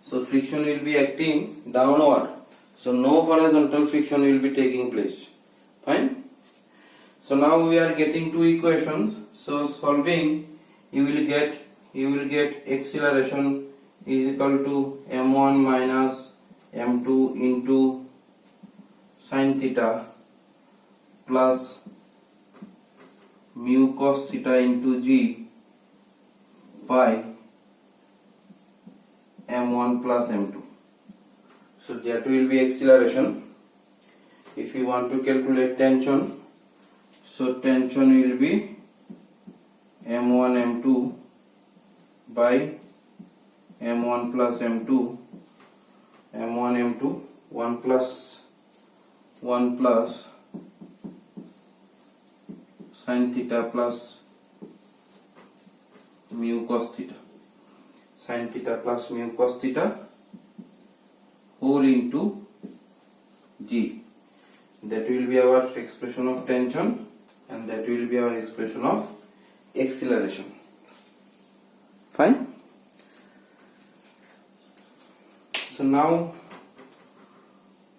So friction will be acting downward. So no horizontal friction will be taking place. Fine. So now we are getting two equations. So solving, you will get acceleration is equal to m1 minus m2 into sin theta plus mu cos theta into g by m1 plus m2. So that will be acceleration. If you want to calculate tension, so tension will be m1 m2 by m1 plus m2, m1 m2, 1 plus sin theta plus mu cos theta, sin theta plus mu cos theta whole into g. That will be our expression of tension and that will be our expression of acceleration. Fine. So now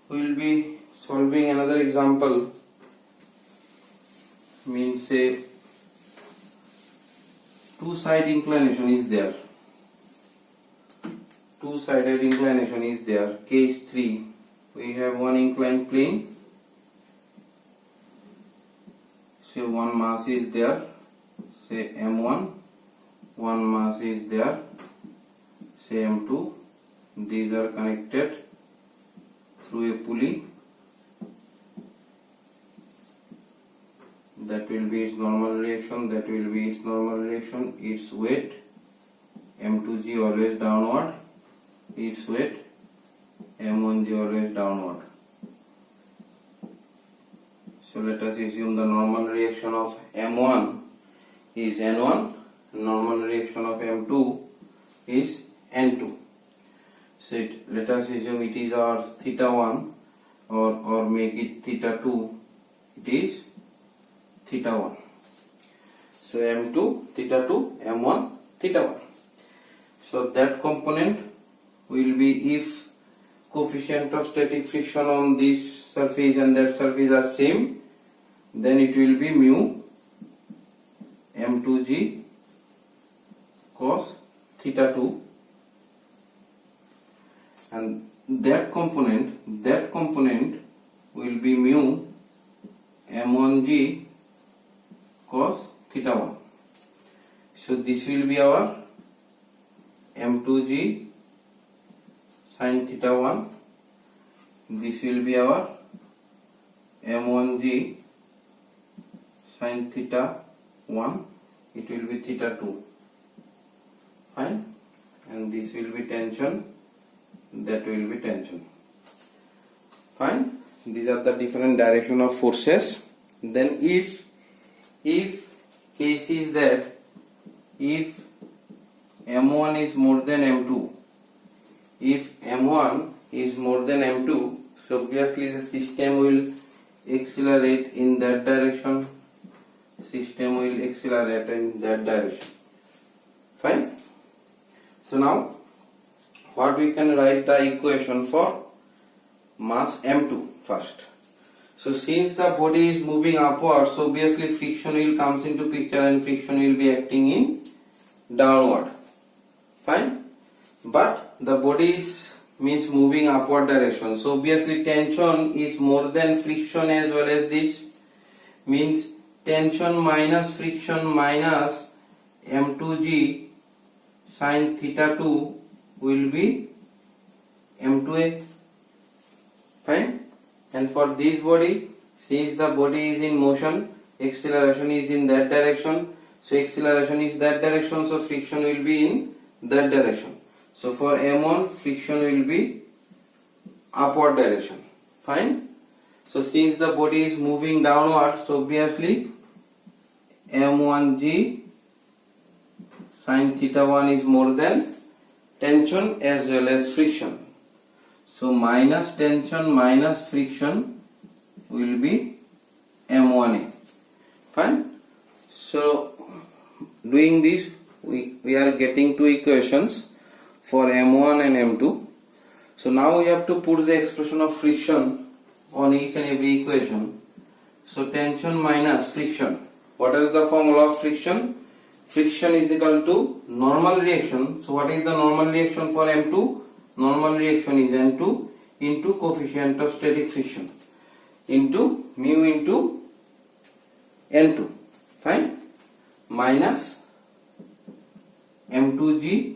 we will be solving another example. Means say two-side inclination is there. Two-sided inclination is there. Case 3. We have one inclined plane. Say one mass is there. Say m1. One mass is there. Say m2. These are connected through a pulley. That will be its normal reaction. That will be its normal reaction. Its weight m2g always downward. Its weight m1g always downward. So let us assume the normal reaction of m1 is n1. Normal reaction of m2 is n2. So let us assume it is our theta 1 or make it theta 2. It is theta 1. So m2 theta 2, m1 theta 1. So that component will be, if coefficient of static friction on this surface and that surface are same, then it will be mu m2g cos theta 2, and that component will be mu m1g cos theta 1. So this will be our m2g sin theta 1. This will be our m1g sin theta 1. It will be theta 2. Fine. And this will be tension. That will be tension. Fine. These are the different direction of forces. Then if case is that if m1 is more than m2, if m1 is more than m2, so obviously the system will accelerate in that direction. System will accelerate in that direction. Fine. So now what we can write the equation for mass m2 first. So since the body is moving upwards, so obviously friction will comes into picture and friction will be acting in downward. Fine. But the body is means moving upward direction. So obviously tension is more than friction as well as this. Means tension minus friction minus m2g sin theta 2 will be m2a. Fine. And for this body, since the body is in motion, acceleration is in that direction. So acceleration is that direction, so friction will be in that direction. So for m1, friction will be upward direction. Fine. So since the body is moving downward, so obviously m1g sin theta 1 is more than tension as well as friction. So minus tension minus friction will be M1A. Fine. So doing this we are getting two equations for M1 and M2. So now we have to put the expression of friction on each and every equation. So tension minus friction. What is the formula of friction? Friction is equal to normal reaction. So what is the normal reaction for M2? Normal reaction is N2 into coefficient of static friction into mu into N2. Fine. Minus M2G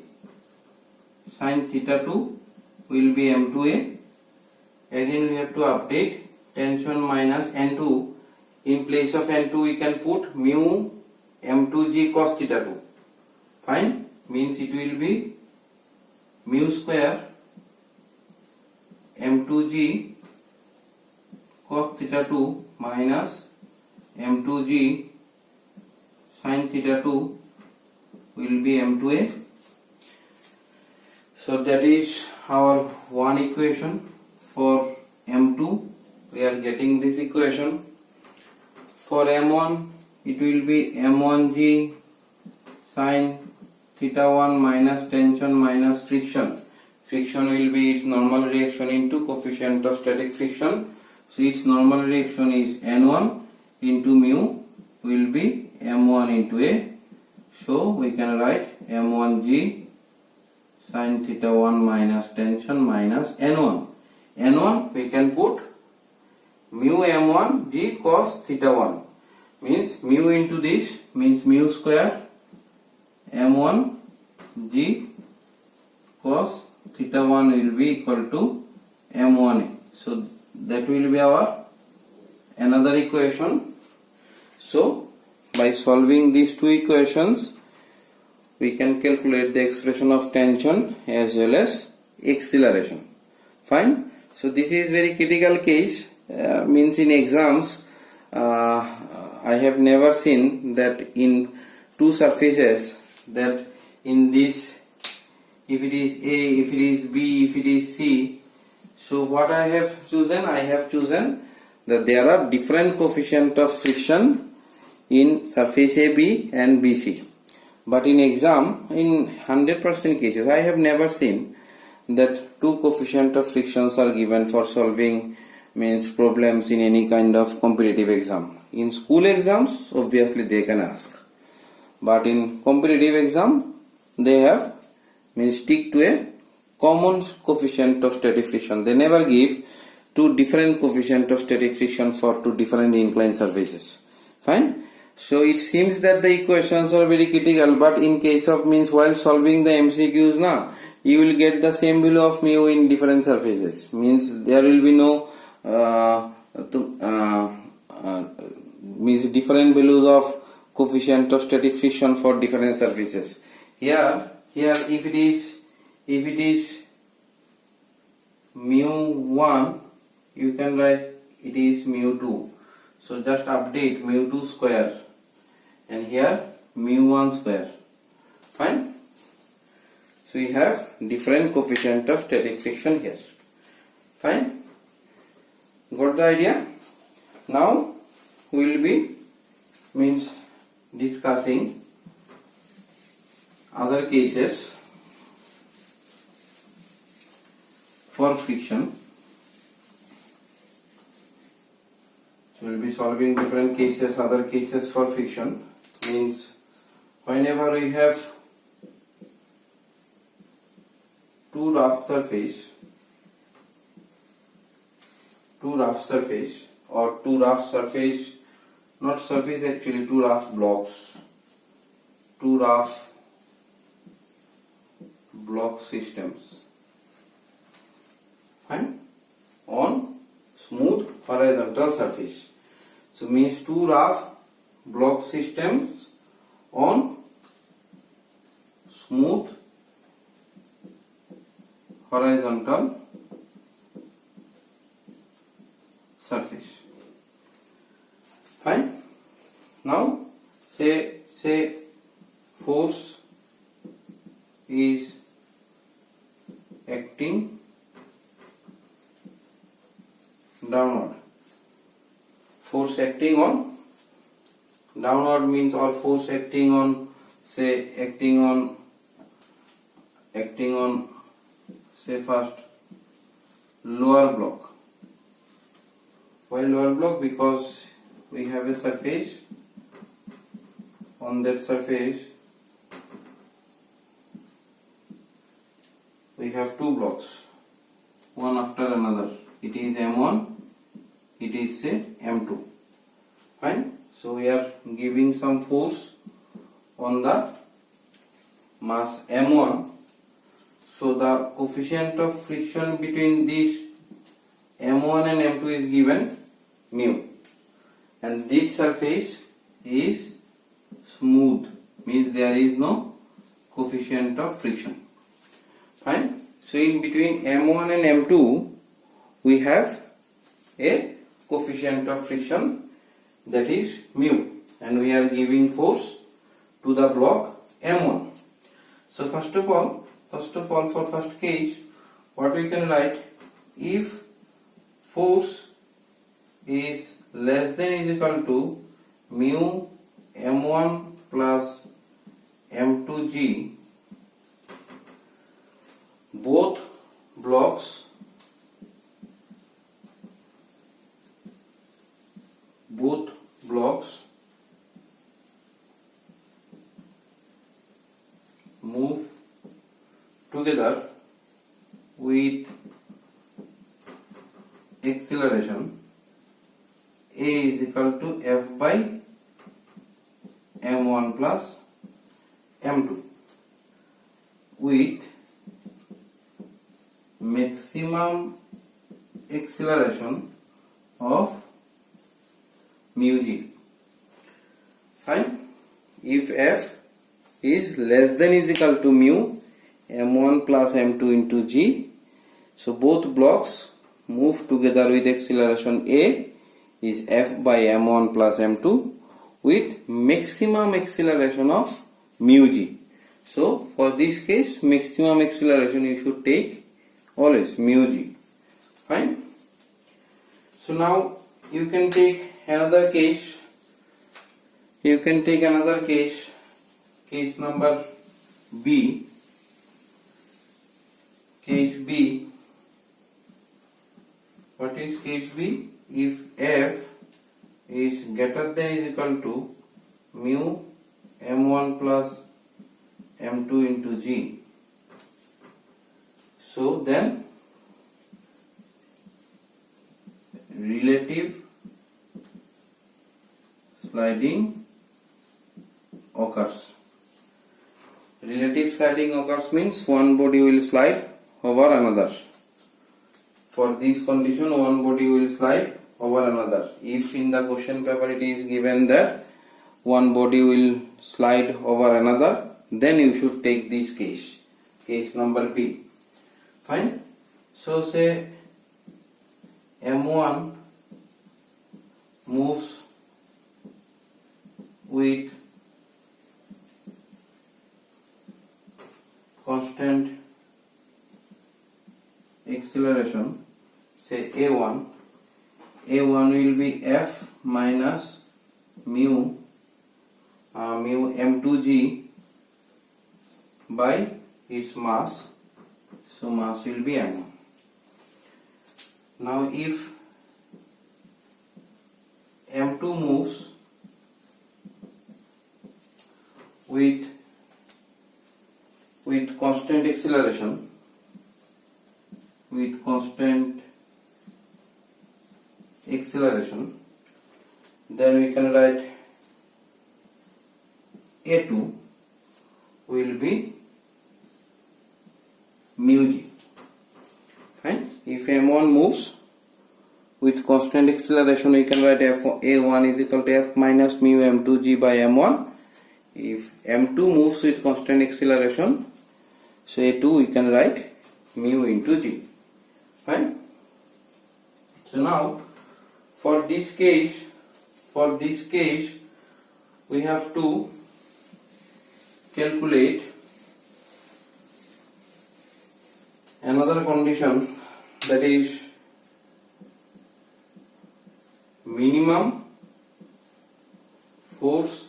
sin theta 2 will be M2A. Again we have to update tension minus N2. In place of N2 we can put mu M2G cos theta 2. Fine. Means it will be mu square M2G cos theta 2 minus M2G sin theta 2 will be M2A. So that is our one equation for M2. We are getting this equation. For M1 it will be M1G sin theta 1 minus tension minus friction. Friction will be its normal reaction into coefficient of static friction. So its normal reaction is N1 into mu will be M1 into A. So we can write M1G sin theta 1 minus tension minus N1. N1 we can put mu M1 G cos theta 1. Means mu into this means mu square M1 G cos theta 1 will be equal to M1A. So that will be our another equation. So by solving these two equations we can calculate the expression of tension as well as acceleration. Fine. So this is very critical case. Means in exams I have never seen that in two surfaces that in this if it is A, if it is B, if it is C. So what I have chosen? I have chosen that there are different coefficient of friction in surface AB and BC. But in exam, in 100% cases, I have never seen that two coefficient of frictions are given for solving means problems in any kind of competitive exam. In school exams, obviously they can ask. But in competitive exam, they have means stick to a common coefficient of static friction. They never give two different coefficient of static friction for two different inclined surfaces. Fine. So it seems that the equations are very critical, but in case of means while solving the MCQs now, you will get the same value of mu in different surfaces. Means there will be no means different values of coefficient of static friction for different surfaces. Here if it is mu 1, you can write it is mu 2. So just update mu 2 square and here mu 1 square. Fine. So we have different coefficient of static friction here. Fine. Got the idea? Now we will be means discussing other cases for friction. So we will be solving different cases, other cases for friction. Means whenever we have two rough surface or two rough surface, not surface actually, two rough blocks, two rough block systems, fine, on smooth horizontal surface. So means two rough block systems on smooth horizontal surface. Fine. Now say force is acting downward. Force acting on downward means, or force acting on, say acting on say first lower block. Why lower block? Because we have a surface. On that surface we have two blocks, one after another. It is M1, it is say M2. Fine. So we are giving some force on the mass M1. So the coefficient of friction between these M1 and M2 is given mu, and this surface is smooth, means there is no coefficient of friction. Fine. So in between M1 and M2 we have a coefficient of friction, that is mu, and we are giving force to the block M1. So first of all for first case, what we can write, if force is less than is equal to mu M1 plus M2G, both blocks move together with acceleration A is equal to F by M1 plus M2 with maximum acceleration of mu g. Fine. If F is less than is equal to mu M1 plus M2 into G, so both blocks move together with acceleration A is F by M1 plus M2 with maximum acceleration of mu g. So for this case, maximum acceleration you should take always mu g. Fine. So now you can take another case. Case number B. Case B. What is case B? If F is greater than is equal to mu M1 plus M2 into G, so then relative sliding occurs. Relative sliding occurs means one body will slide over another. For this condition, one body will slide over another. If in the question paper it is given that one body will slide over another, then you should take this case number B. Fine. So say M1 moves with constant acceleration, say A1 will be F minus mu M2G by its mass, so mass will be M1. Now if M2 moves with constant acceleration, then we can write A2 will be mu g. Fine. If M1 moves with constant acceleration, we can write A1 is equal to F minus mu M2G by M1. If M2 moves with constant acceleration, so A2 we can write mu into G. Fine. So now for this case we have to calculate another condition, that is minimum force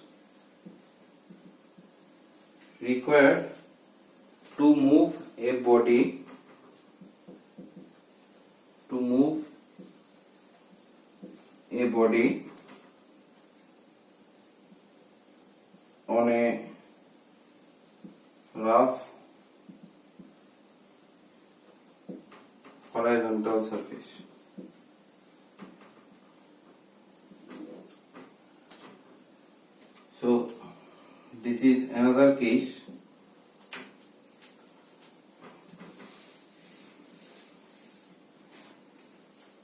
required to move a body on a rough horizontal surface. So this is another case.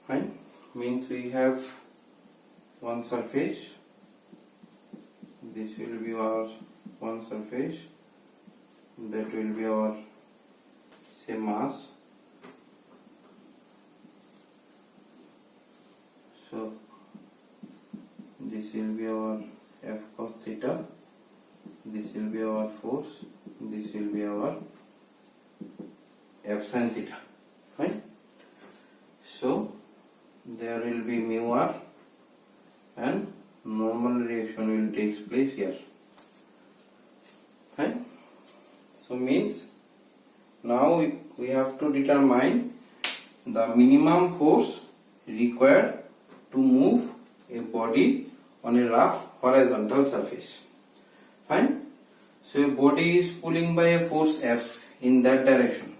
Fine. Means we have one surface. This will be our one surface. That will be our say mass. So this will be our F cos theta, this will be our force, this will be our F sin theta. Fine. So there will be mu r and normal reaction will take place here. Fine. So means now we have to determine the minimum force required to move a body on a rough horizontal surface. Fine. So a body is pulling by a force F in that direction.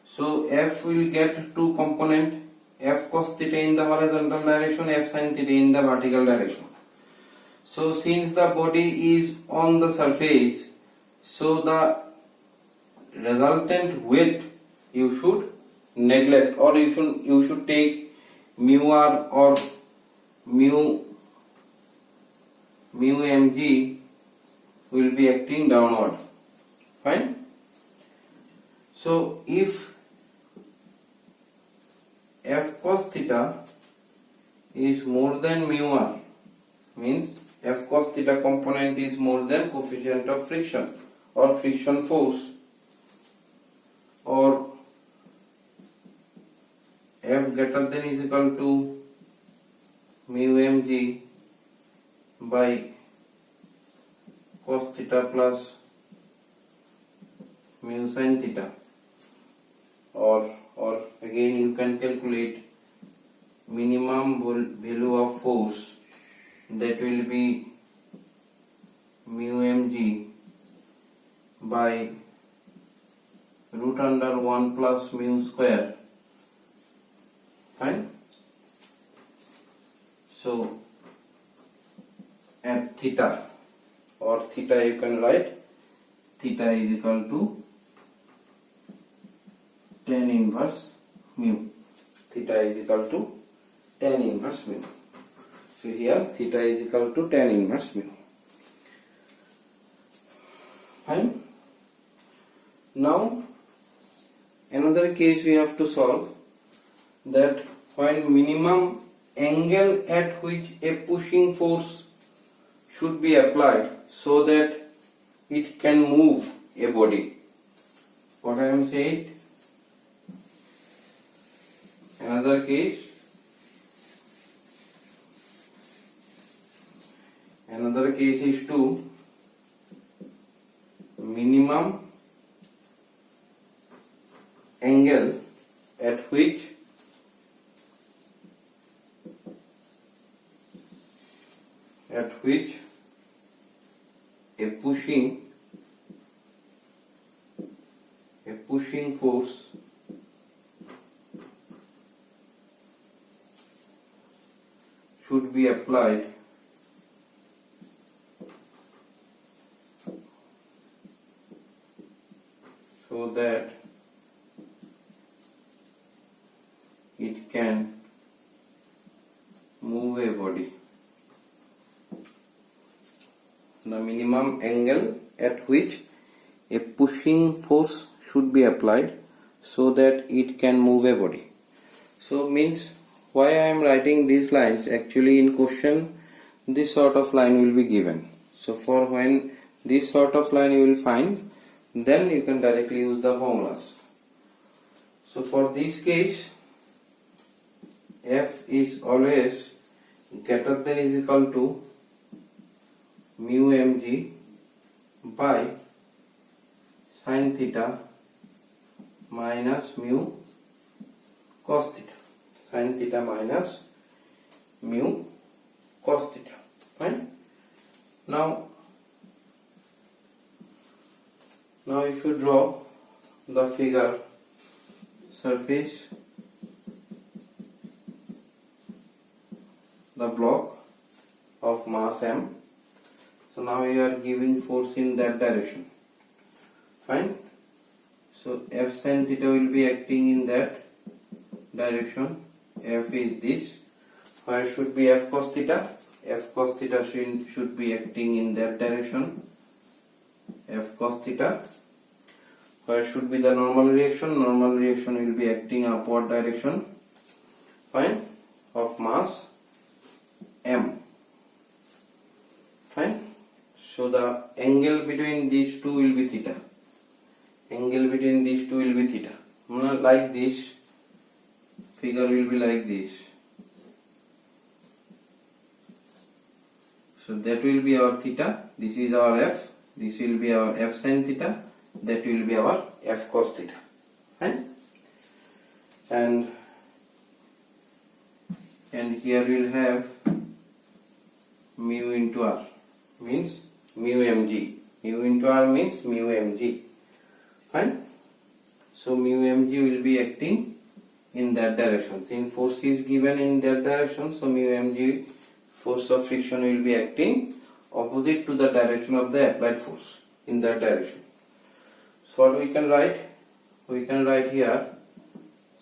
So F will get two components, F cos theta in the horizontal direction, F sin theta in the vertical direction. So since the body is on the surface, so the resultant weight you should neglect, or you should take mu r or mu mg will be acting downward. Fine. So if F cos theta is more than mu r, means F cos theta component is more than coefficient of friction or friction force, or F greater than is equal to mu mg by cos theta plus mu sin theta, or again you can calculate minimum value of force, that will be mu mg by root under 1 plus mu square. Fine. So at theta, or theta you can write theta is equal to tan inverse mu. Theta is equal to tan inverse mu. So here theta is equal to tan inverse mu. Fine. Now another case we have to solve, that when minimum angle at which a pushing force should be applied so that it can move a body. What I am saying? Another case. Another case is to minimum angle at which a pushing force should be applied so that it can move a body. The minimum angle at which a pushing force should be applied so that it can move a body. So means why I am writing these lines, actually in question this sort of line will be given. So for when this sort of line you will find, then you can directly use the formulas. So for this case, f is always greater than is equal to mu mg by sin theta minus mu cos theta. Sin theta minus mu cos theta. Fine. Now if you draw the figure, surface, the block of mass m, so now you are giving force in that direction. Fine. So f sin theta will be acting in that direction. F is this. Where should be f cos theta? F cos theta should be acting in that direction. F cos theta. Where should be the normal reaction? Normal reaction will be acting upward direction. Fine. Of mass m. Fine. So the angle between these two will be theta. Angle between these two will be theta. Like this. Figure will be like this. So that will be our theta. This is our f. This will be our f sin theta. That will be our f cos theta. Right? And here we will have mu into r, means mu mg. Mu into r means mu mg. Fine. So mu mg will be acting in that direction. Since force is given in that direction, so mu mg, force of friction, will be acting opposite to the direction of the applied force, in that direction. So what we can write? We can write here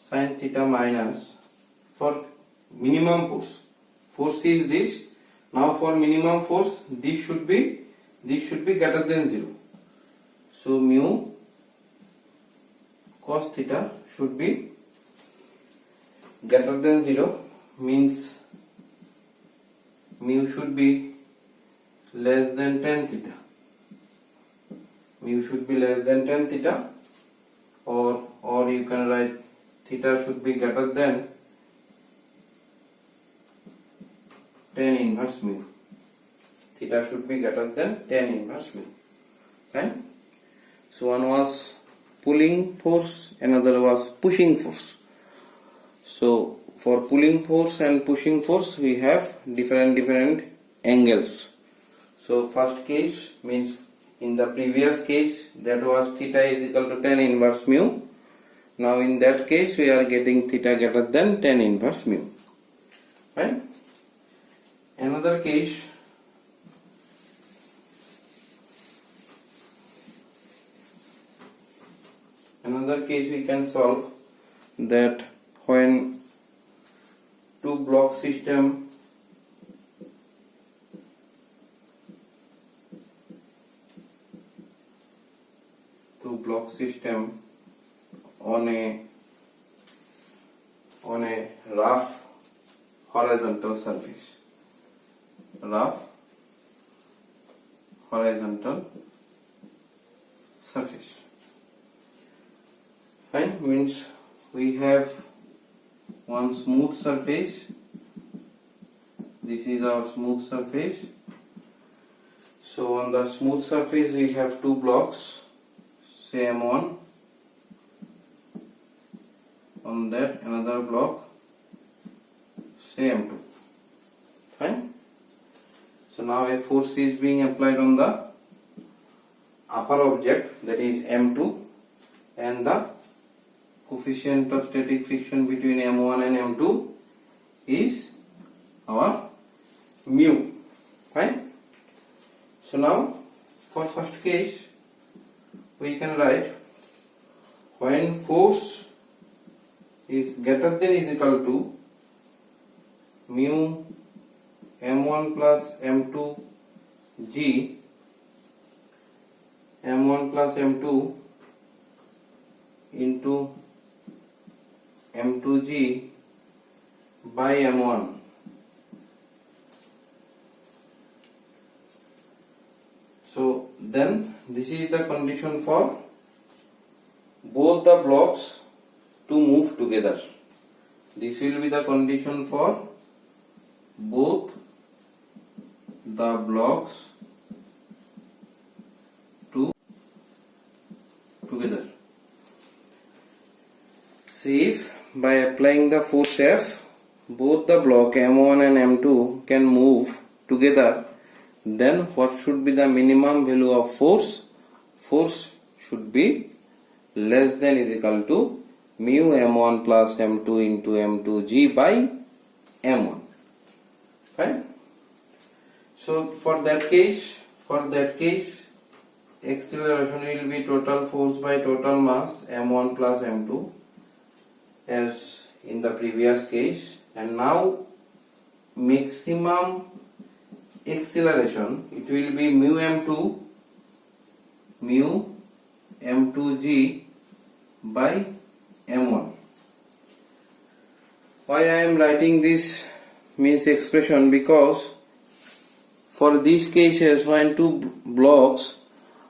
sin theta minus, for minimum force. Force is this. Now for minimum force, this should be greater than 0. So mu cos theta should be greater than 0, means mu should be less than tan theta. Mu should be less than tan theta, or you can write theta should be greater than tan inverse mu. Theta should be greater than tan inverse mu. Okay? So one was pulling force, another was pushing force. So for pulling force and pushing force, we have different angles. So first case means, in the previous case, that was theta is equal to tan inverse mu. Now in that case, we are getting theta greater than tan inverse mu. Right? Another case, we can solve that when two block system on a rough horizontal surface. Fine, means we have one smooth surface. This is our smooth surface. So on the smooth surface we have two blocks, say M1, on that another block, say M2. Fine. So now a force is being applied on the upper object, that is M2, and the coefficient of static friction between M1 and M2 is our mu. Fine. So now for first case we can write, when force is greater than is equal to mu M1 plus M2 G, M1 plus M2 into M2G by M1. So then this is the condition for both the blocks to move together. This will be the condition for both the blocks to together. See, if by applying the force F, both the block M1 and M2 can move together, then what should be the minimum value of force? Force should be less than is equal to mu M1 plus M2 into M2 G by M1. Fine. So for that case, acceleration will be total force by total mass M1 plus M2 as in the previous case, and now maximum acceleration, it will be mu M2 G by M1. Why I am writing this means expression? Because for these cases when two blocks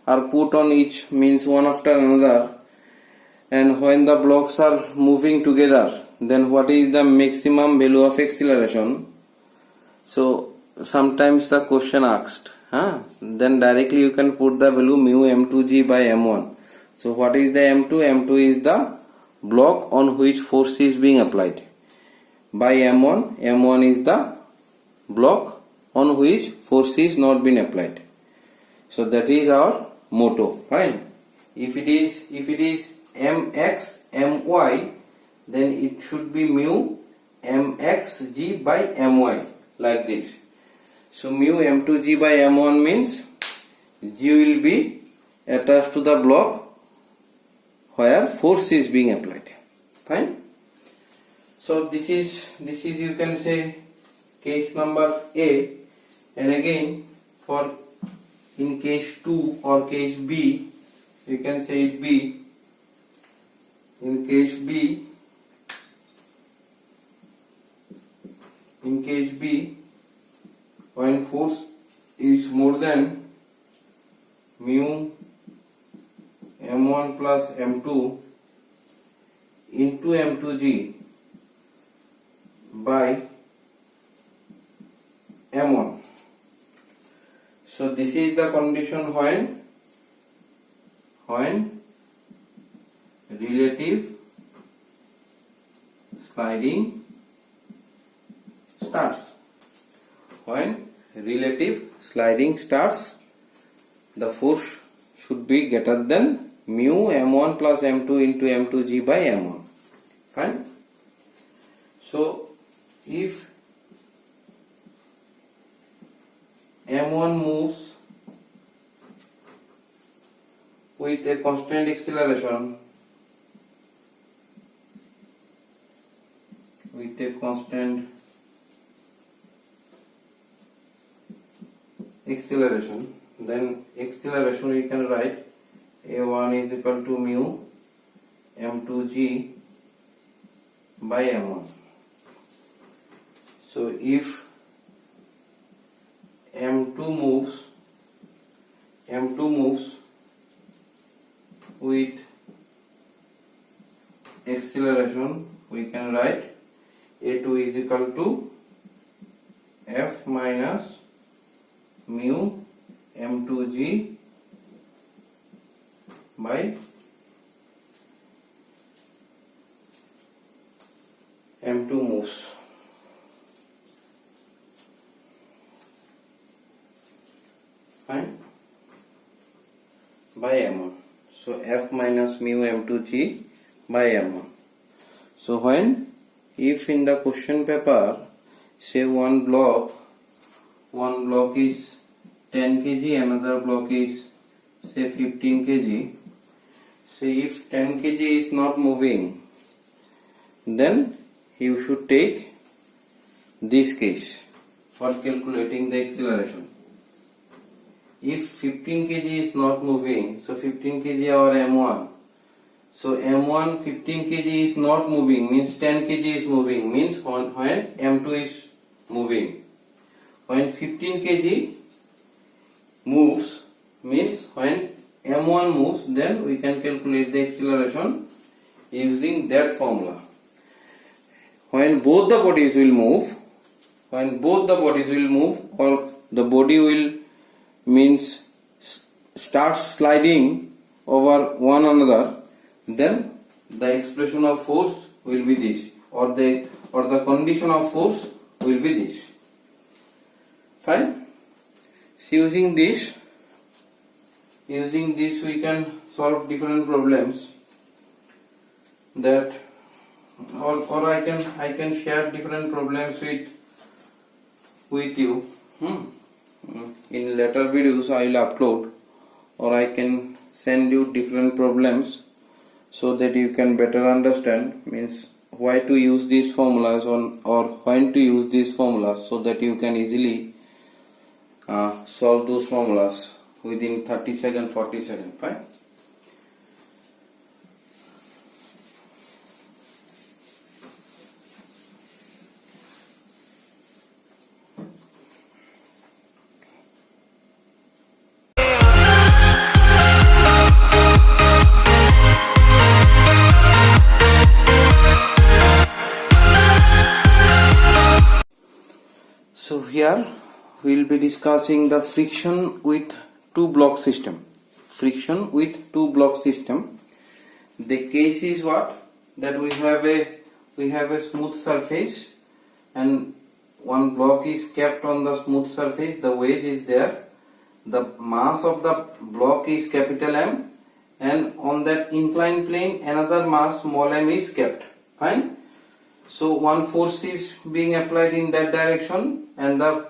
are put on each, means one after another, and when the blocks are moving together, then what is the maximum value of acceleration? So sometimes the question asked, then directly you can put the value mu M2G by M1. So what is the M2? M2 is the block on which force is being applied. By M1, M1 is the block on which force is not been applied. So that is our motto. Fine. If it is Mx My, then it should be mu Mxg by My, like this. So mu M2G by M1 means G will be attached to the block where force is being applied. Fine. So this is you can say case number A, and again for in case 2 or case B, you can say it B. In case B, when force is more than mu M1 plus M2 into M2G by M1. So this is the condition when relative sliding starts. When relative sliding starts, the force should be greater than mu M1 plus M2 into M2G by M1. Fine. So if M1 moves with a constant acceleration, then acceleration we can write A1 is equal to mu M2G by M1. So if M2 moves with acceleration, we can write A2 is equal to F minus mu M2G by M2 moves. Fine. By M1. So F minus mu M2G by M1. So if in the question paper say one block is 10 kg, another block is say 15 kg. Say if 10 kg is not moving, then you should take this case for calculating the acceleration. If 15 kg is not moving, so 15 kg our M1. So M1 15 kg is not moving, means 10 kg is moving, means when M2 is moving. When 15 kg moves, means when M1 moves, then we can calculate the acceleration. using that formula. When both the bodies will move, or the body will means start sliding over one another, then the expression of force will be this, or the condition of force will be this. Fine. So using this we can solve different problems that, or I can share different problems with you. In later videos I will upload, or I can send you different problems so that you can better understand means why to use these formulas or when to use these formulas, so that you can easily solve those formulas within 30 seconds, 40 seconds. Fine. So here we will be discussing the friction with two block system. Friction with two block system. The case is what? That we have a smooth surface and one block is kept on the smooth surface. The wedge is there. The mass of the block is capital M, and on that inclined plane another mass small m is kept. Fine. So one force is being applied in that direction and the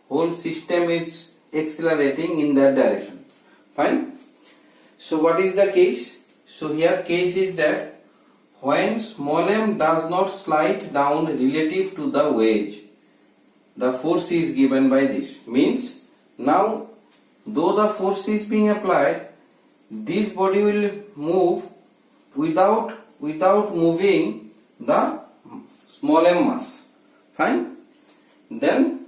whole system is accelerating in that direction. Fine. So what is the case? So here case is that when small m does not slide down relative to the wedge, the force is given by this. Means now though the force is being applied, this body will move without moving the small m mass. Fine. Then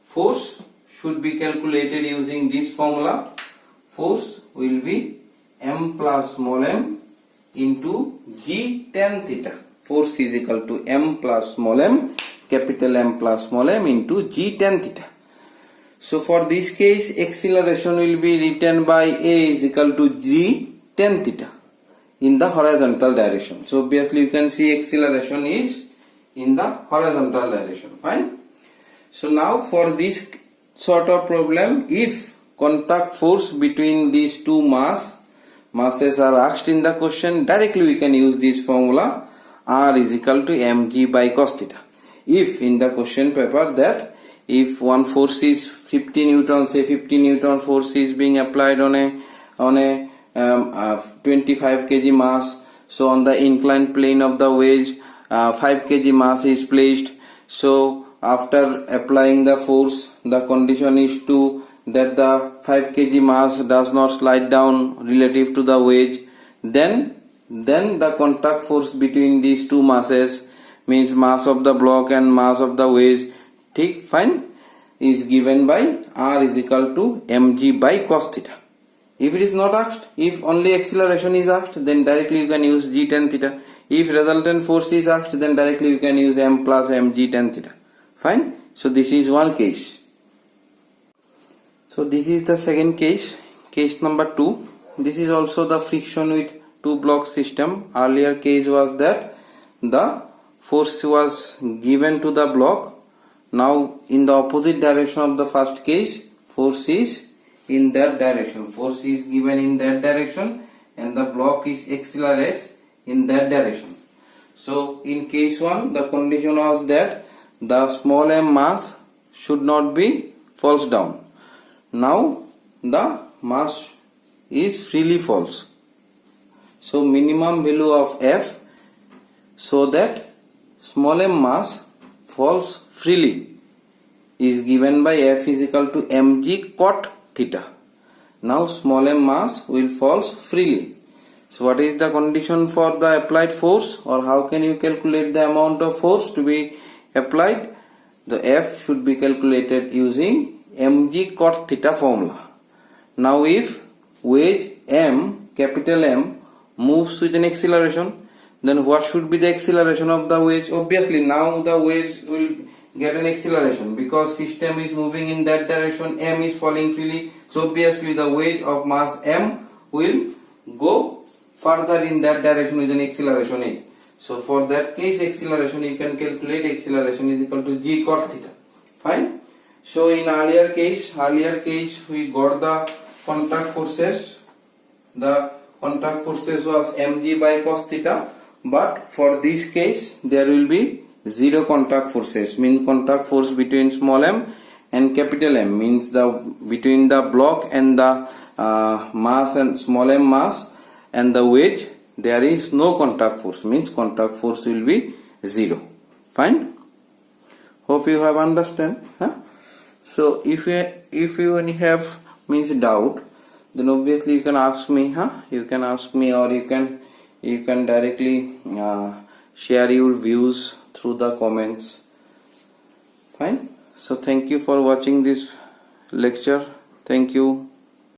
force should be calculated using this formula. Force will be m plus small m into g tan theta. Force is equal to m plus small m, capital M plus small m into g tan theta. So for this case acceleration will be written by A is equal to g tan theta in the horizontal direction. So obviously you can see acceleration is in the horizontal direction. Fine. So now for this sort of problem, if contact force between these two masses are asked in the question, directly we can use this formula, R is equal to mg by cos theta. If in the question paper that if one force is 50 Newton, say 50 Newton force is being applied on a 25 kg mass, so on the inclined plane of the wedge 5 kg mass is placed. So after applying the force, the condition is to that the 5 kg mass does not slide down relative to the wedge. Then the contact force between these two masses, means mass of the block and mass of the wedge, fine, is given by R is equal to mg by cos theta. If it is not asked, if only acceleration is asked, then directly you can use g tan theta. If resultant force is asked, then directly you can use m plus mg tan theta. Fine. So this is one case. So this is the second case, case number 2. This is also the friction with two block system. Earlier case was that the force was given to the block. Now in the opposite direction of the first case, force is in that direction. Force is given in that direction and the block is accelerates in that direction. So in case 1, the condition was that the small m mass should not be falls down. Now the mass is freely falls. So minimum value of F, so that small m mass falls freely, is given by F is equal to mg cot theta. Now small m mass will falls freely. So what is the condition for the applied force, or how can you calculate the amount of force to be applied? The F should be calculated using mg cot theta formula. Now if wedge M, capital M, moves with an acceleration, then what should be the acceleration of the wedge? Obviously now the wedge will get an acceleration because system is moving in that direction, m is falling freely, so obviously the wedge of mass m will go further in that direction with an acceleration a. So for that case acceleration you can calculate acceleration is equal to g cos theta. Fine. So in earlier case we got the contact forces. The contact forces was mg by cos theta, but for this case there will be zero contact forces, means contact force between small m and capital M, means the between the block and the mass and small m mass and the wedge there is no contact force, means contact force will be zero. Fine. Hope you have understand. So if you any have means doubt, then obviously you can ask me. You can ask me, or you can directly share your views through the comments. Fine. So thank you for watching this lecture. Thank you.